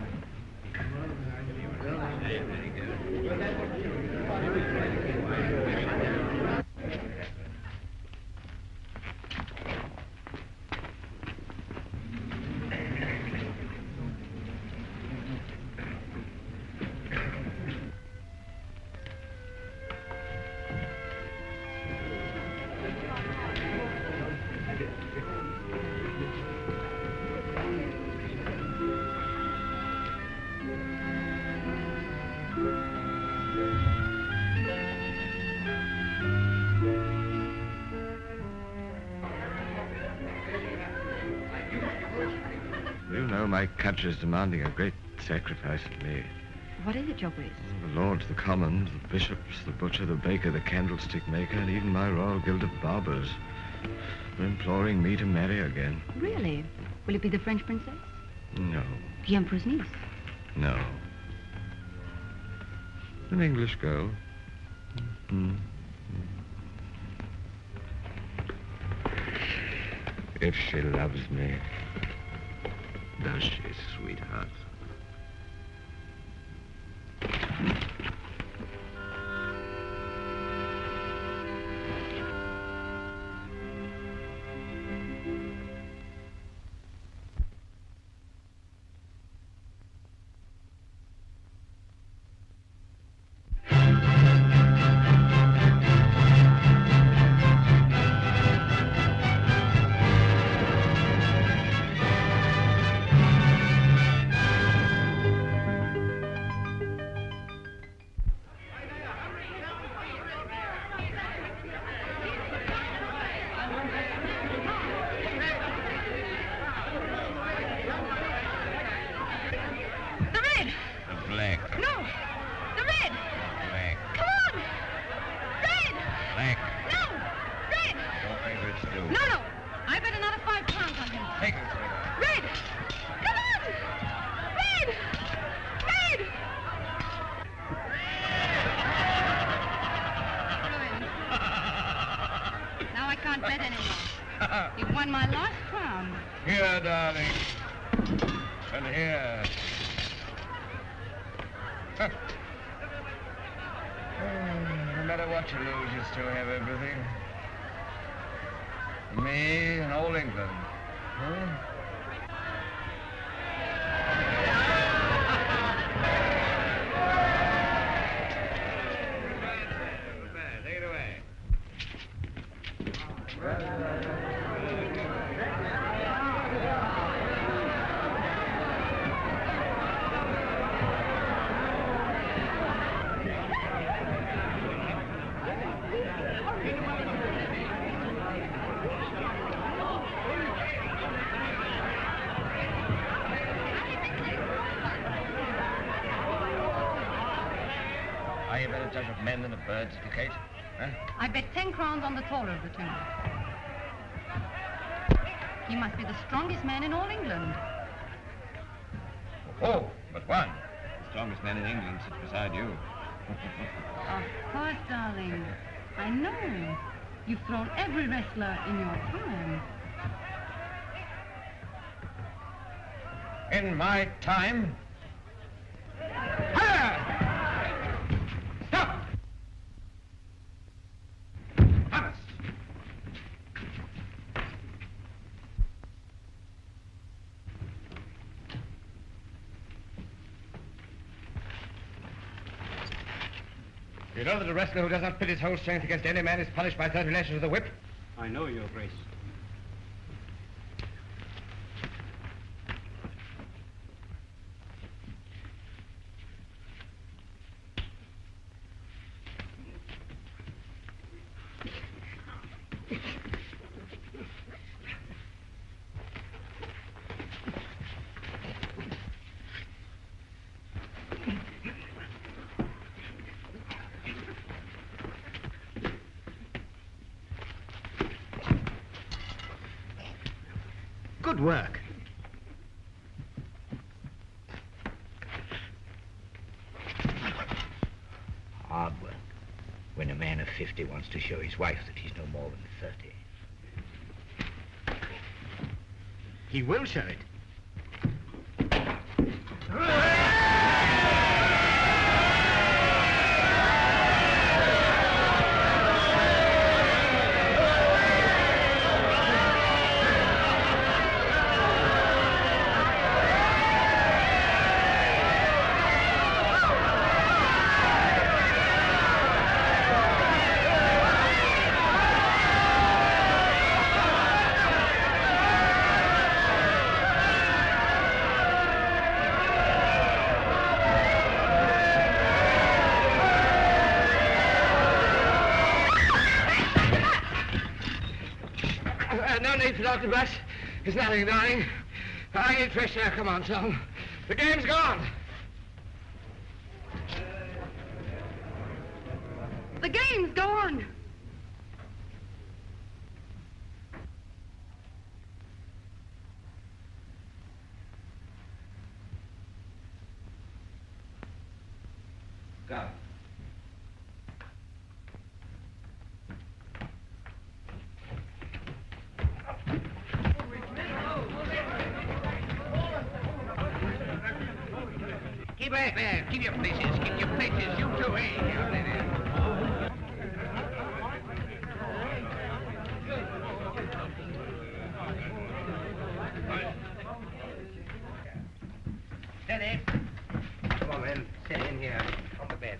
know my country is demanding a great sacrifice of me. What is it, Your Grace? The lords, the commons, the bishops, the butcher, the baker, the candlestick maker, and even my Royal Guild of Barbers are imploring me to marry again. Really? Will it be the French princess? No. The Emperor's niece? No. An English girl. If she loves me. Does she, sweetheart? You've won my last crown. Here, darling. And here. No matter what you lose, you still have everything. Me and all England. Huh? Are you a better judge of men than of birds, Kate? Huh? I bet 10 crowns on the taller of the two. He must be the strongest man in all England. Oh, but one. The strongest man in England sits beside you. Of course, darling. I know. You've thrown every wrestler in your time. In my time? Stop! Thomas! You know that a wrestler who does not pit his whole strength against any man is punished by 30 lashes of the whip? I know, Your Grace. Good work. Hard work. When a man of 50 wants to show his wife that he's no more than 30. He will show it. No need for Dr. Bush. It's nothing, darling. Get dressed now. Come on, son. The game's gone. The game's gone. Go. Keep back there. Keep your places. Keep your places. You too, eh? Steady. Come on, then. Sit in here on the bed.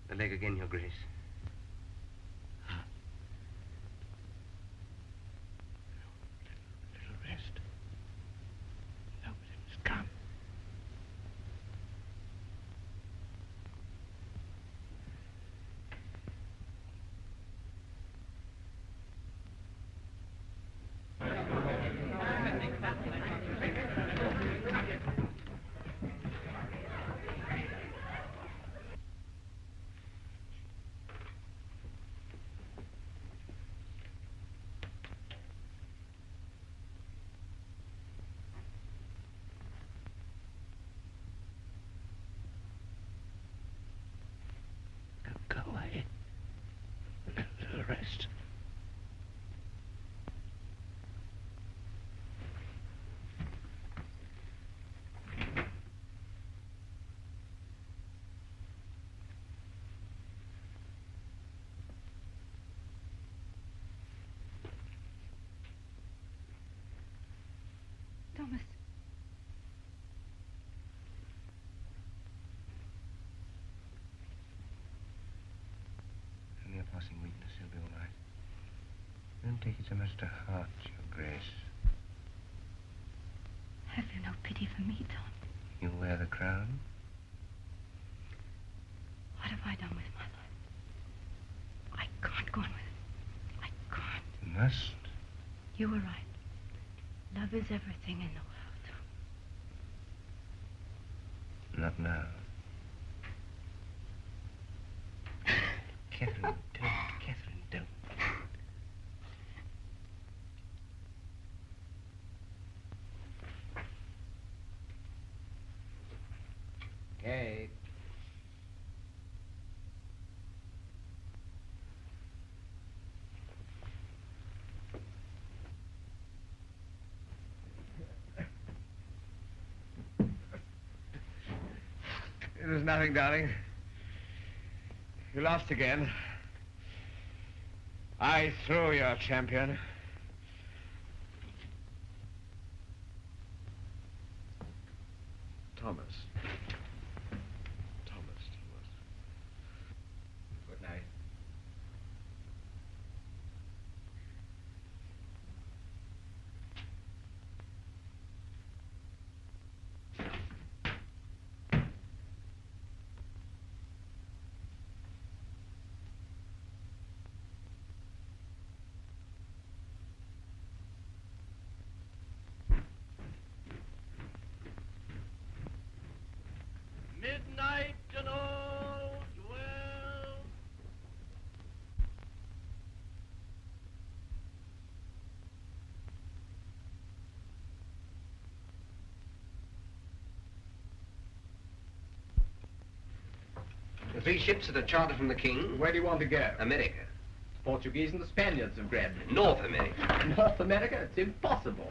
The leg again, Your Grace. Little rest. Nobody must come. Go away. Little rest. Thomas. Only a passing weakness, he'll be all right. Don't take it so much to heart, Your Grace. Have you no pity for me, Tom? You wear the crown? What have I done with my life? I can't go on with it. I can't. You must. You were right. Love is everything in the world. Not now. Catherine, don't. Catherine, don't. Kate. It was nothing, darling. You lost again. I threw your champion. Thomas. Thomas. Good night. Midnight and all well. The 3 ships that are chartered from the king. Where do you want to go? America. Portuguese and the Spaniards have grabbed it. North America. North America? It's impossible.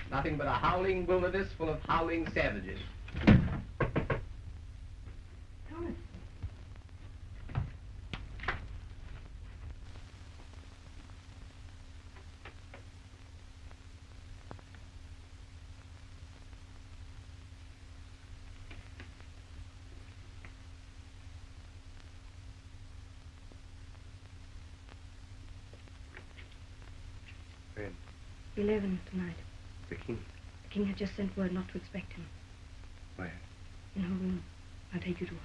Nothing but a howling wilderness full of howling savages. Thomas. When? 11 tonight. The king? The king had just sent word not to expect him. Where? In her room. I'll take you to her.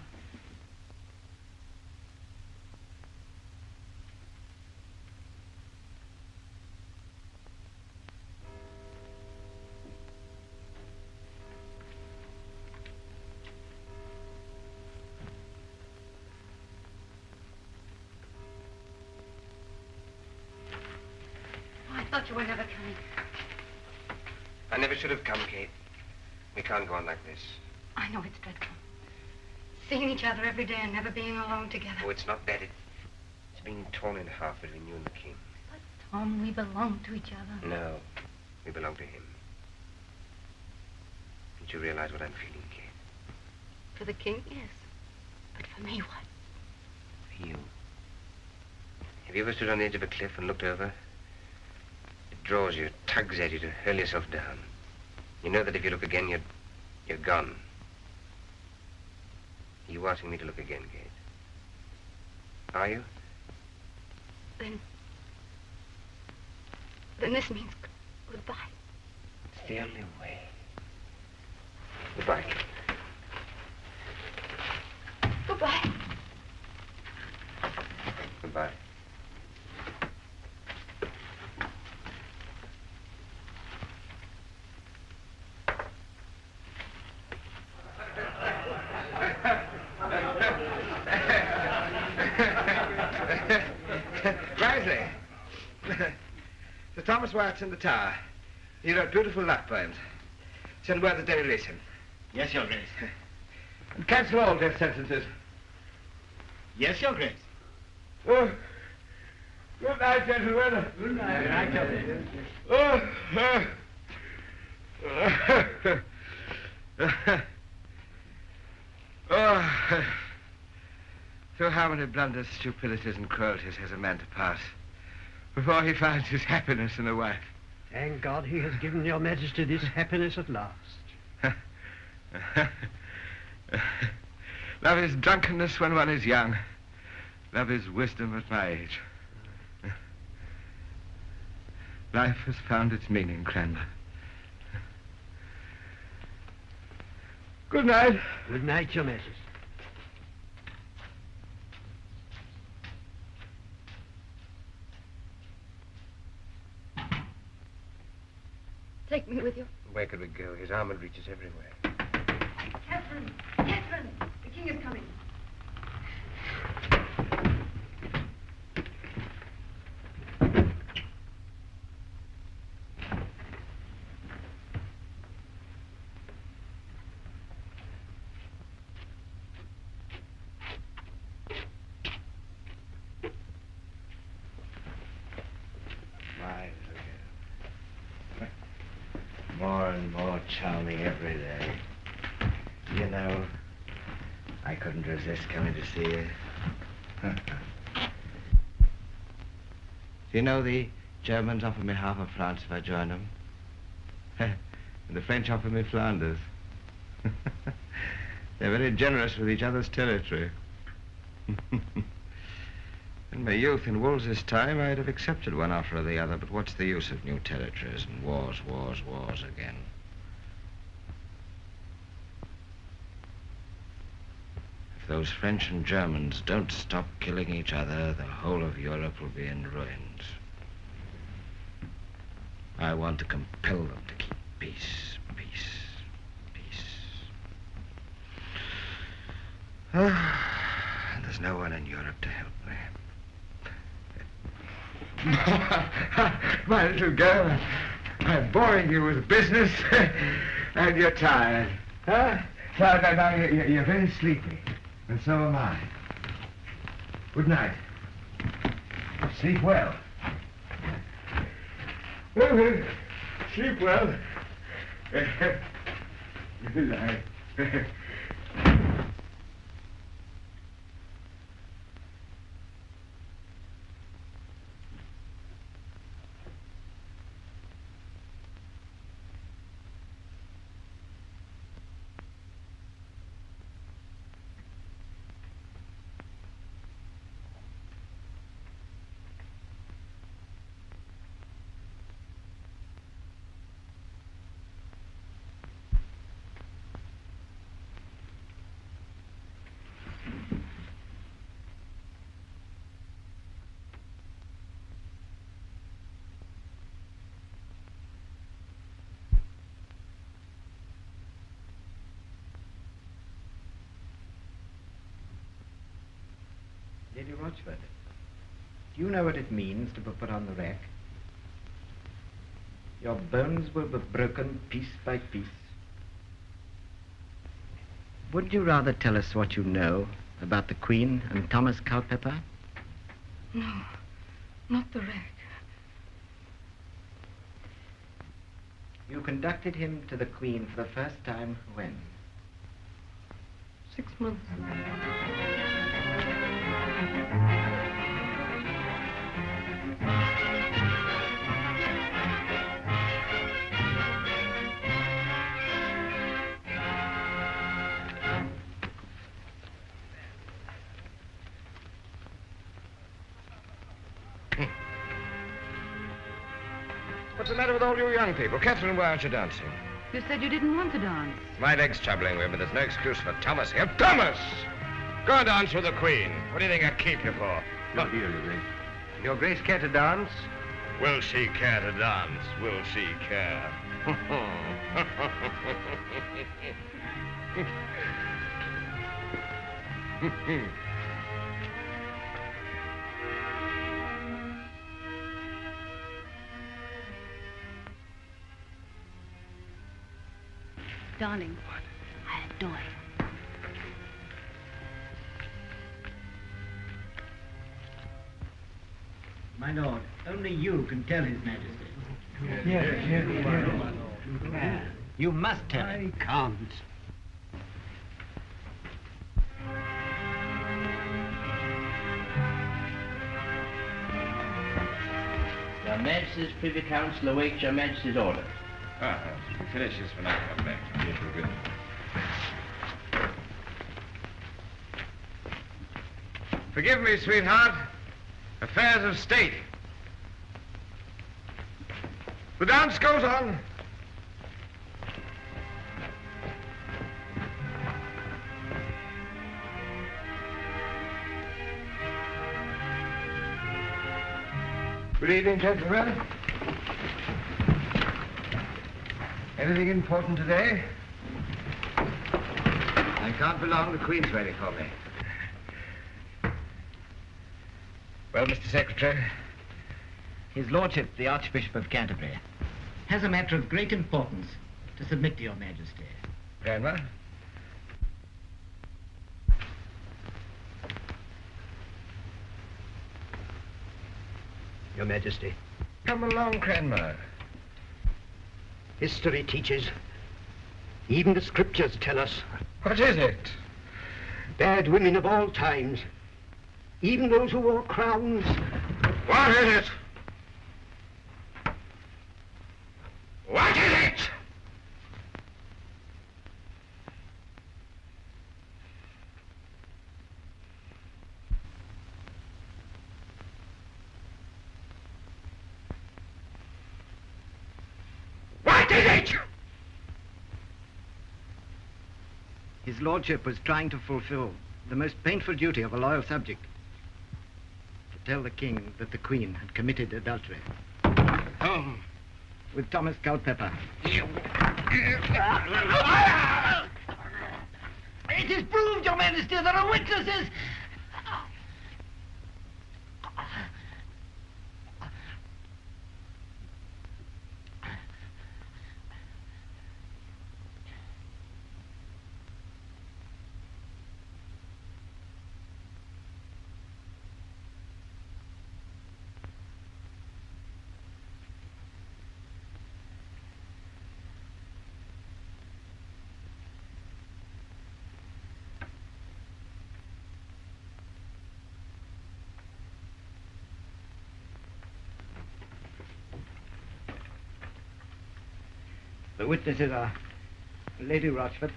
I thought you were never coming. I never should have come, Kate. We can't go on like this. I know it's dreadful. Seeing each other every day and never being alone together. Oh, it's not that. It's being torn in half between you and the king. Tom, we belong to each other. No, we belong to him. Don't you realize what I'm feeling, Kate? For the king, yes. But for me, what? For you. Have you ever stood on the edge of a cliff and looked over? It draws you, tugs at you to hurl yourself down. You know that if you look again, you're gone. Are you asking me to look again, Kate? Are you? Then this means goodbye. It's the only way. Goodbye, Kate. Goodbye. Goodbye. Wisely. Sir Thomas Wyatt's in the tower. He wrote beautiful love poems. Send word that they release him. Yes, Your Grace. And cancel all death sentences. Yes, Your Grace. Oh. Good night, gentlemen. Good night. Good night, Your Grace. Through how many blunders, stupidities, and cruelties has a man to pass before he finds his happiness in a wife? Thank God he has given Your Majesty this happiness at last. Love is drunkenness when one is young. Love is wisdom at my age. Life has found its meaning, Cranmer. Good night. Good night, Your Majesty. Take me with you. Where could we go? His armor reaches everywhere. Catherine! Catherine! The king is coming. More and more charming every day. You know, I couldn't resist coming to see you. Do you know the Germans offer me half of France if I join them? And the French offer me Flanders. They're very generous with each other's territory. In my youth, in Wolsey's time, I'd have accepted one after the other, but what's the use of new territories and wars, wars, wars again? If those French and Germans don't stop killing each other, the whole of Europe will be in ruins. I want to compel them to keep peace, peace, peace. Oh, and there's no one in Europe to help me. My little girl, I'm boring you with business, and you're tired. Huh? No, you're very sleepy, and so am I. Good night. Sleep well. Sleep well. Good night. Lady Rochford, do you know what it means to be put on the rack? Your bones will be broken piece by piece. Would you rather tell us what you know about the Queen and Thomas Culpeper? No, not the rack. You conducted him to the Queen for the first time when? 6 months. What's the matter with all you young people? Catherine, why aren't you dancing? You said you didn't want to dance. My leg's troubling me, but there's no excuse for Thomas here. Thomas! Go and dance with the Queen. What do you think I keep you for? Not here, Your Grace. Your Grace care to dance? Will she care to dance? Will she care? Darling, I adore you. My lord, only you can tell His Majesty. Yes. You must tell him. I can't. Your Majesty's Privy Council awaits Your Majesty's orders. Ah, finish this when I come back. Yes, we're good. Forgive me, sweetheart. Affairs of state. The dance goes on. Good evening, gentlemen. Anything important today? I can't be long. The Queen's waiting for me. Well, Mr. Secretary? His Lordship, the Archbishop of Canterbury, has a matter of great importance to submit to Your Majesty. Grandma? Your Majesty. Come along, Cranmer. History teaches, even the scriptures tell us. What is it? Bad women of all times, even those who wore crowns. What is it? What is it? What is it? His Lordship was trying to fulfill the most painful duty of a loyal subject. To tell the King that the Queen had committed adultery. Home. With Thomas Culpeper. It is proved, Your Majesty, there are witnesses. The witnesses are Lady Rochford,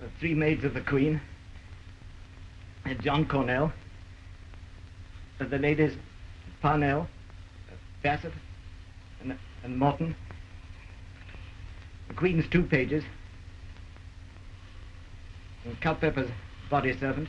the 3 maids of the Queen, John Cornell, the ladies Parnell, Bassett, and Morton, the Queen's 2 pages, and Culpeper's body servant.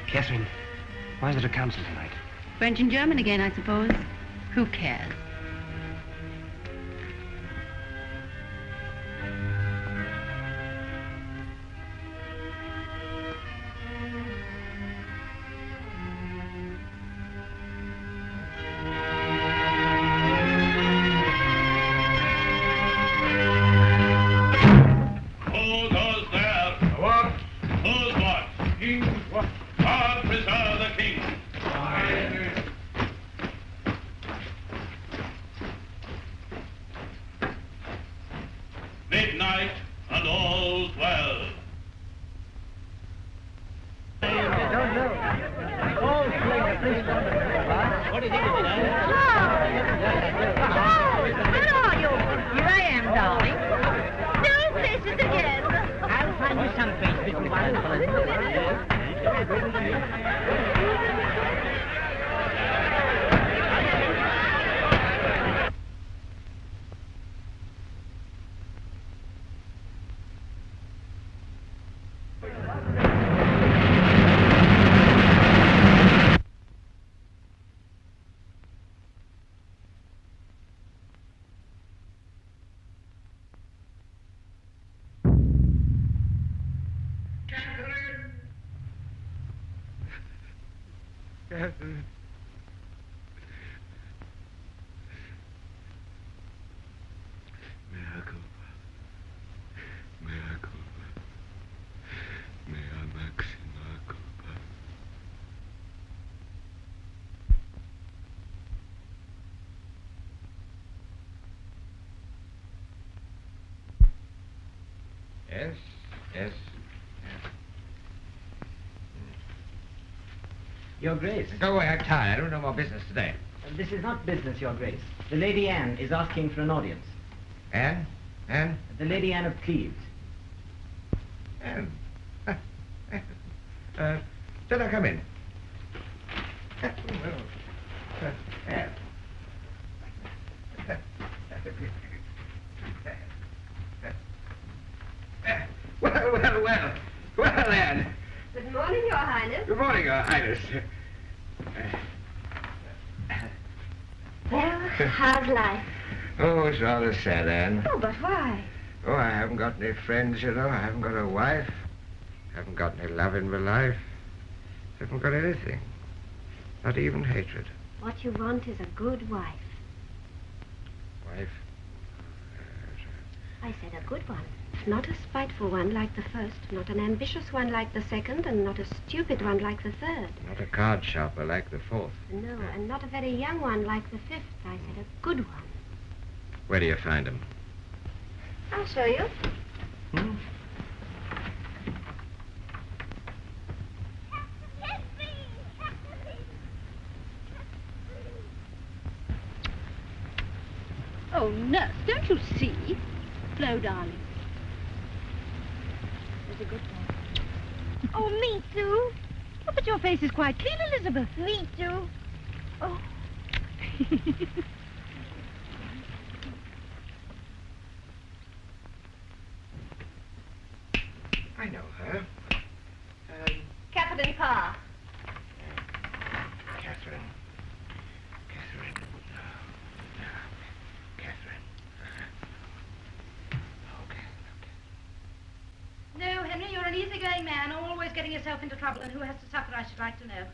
Catherine, why is it a council tonight? French and German again, I suppose. Who cares? Midnight and all's well. What do you think of it, Where are you? Here I am, darling. No faces again. I'll find you some face little wonderful. Catherine. Mea culpa. Mea culpa. Mea maxima culpa. Yes, yes. Your Grace. Go away, I'm tired. I don't know more business today. This is not business, Your Grace. The Lady Anne is asking for an audience. Anne? Anne? The Lady Anne of Cleves. Anne? Did I come in? Anne. Well, Anne. Good morning, Your Highness. Good morning, Your Highness. Well, how's life? Oh, it's rather sad, Anne. Oh, but why? Oh, I haven't got any friends, you know. I haven't got a wife. Haven't got any love in my life. Haven't got anything. Not even hatred. What you want is a good wife. Wife? I said a good one. Not a spiteful one like the first, not an ambitious one like the second, and not a stupid one like the third. Not a card sharper like the fourth. No, and not a very young one like the fifth. I said a good one. Where do you find them? I'll show you. Oh, nurse, don't you see? Flo, darling. There's a good one. Oh, me too. Oh, but your face is quite clean, Elizabeth. Me too. Oh. I know her. Katherine Parr. Catherine. Catherine. Catherine. No, Henry, you're an easygoing man, always getting yourself into trouble, and who has to suffer, I should like to know.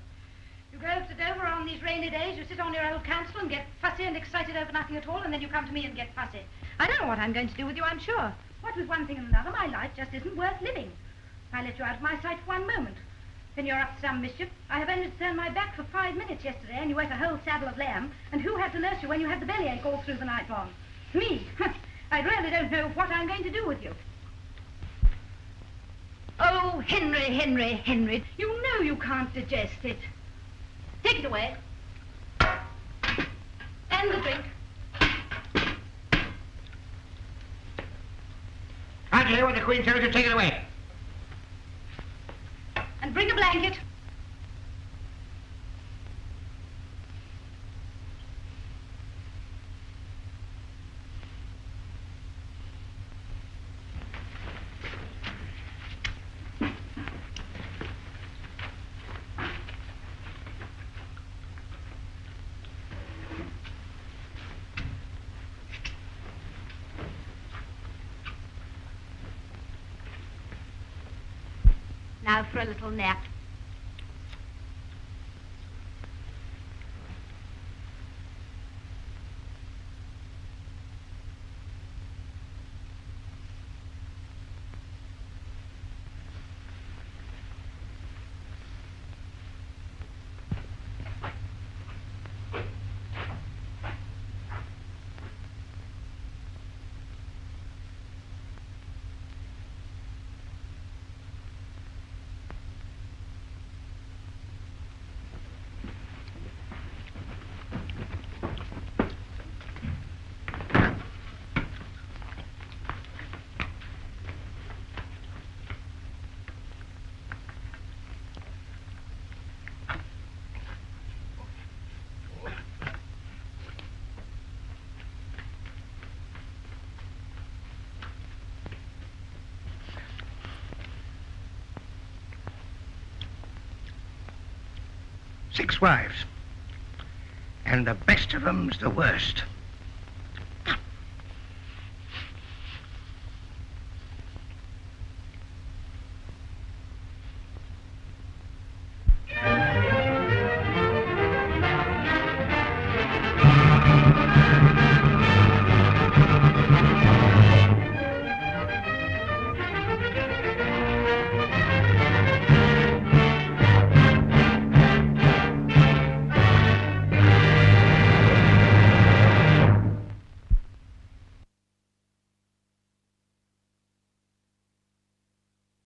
You go to Dover on these rainy days, you sit on your old council and get fussy and excited over nothing at all, and then you come to me and get fussy. I don't know what I'm going to do with you, I'm sure. What with one thing and another, my life just isn't worth living. I let you out of my sight for one moment. Then you're up to some mischief. I have only to turn my back for 5 minutes yesterday, and you ate a whole saddle of lamb, and who had to nurse you when you had the bellyache all through the night long? Me. I really don't know what I'm going to do with you. Oh, Henry, Henry, Henry, you know you can't digest it. Take it away. And the drink. Can't you hear what the Queen tells you? Take it away. And bring a blanket. Now for a little nap. Six wives. And the best of them's the worst.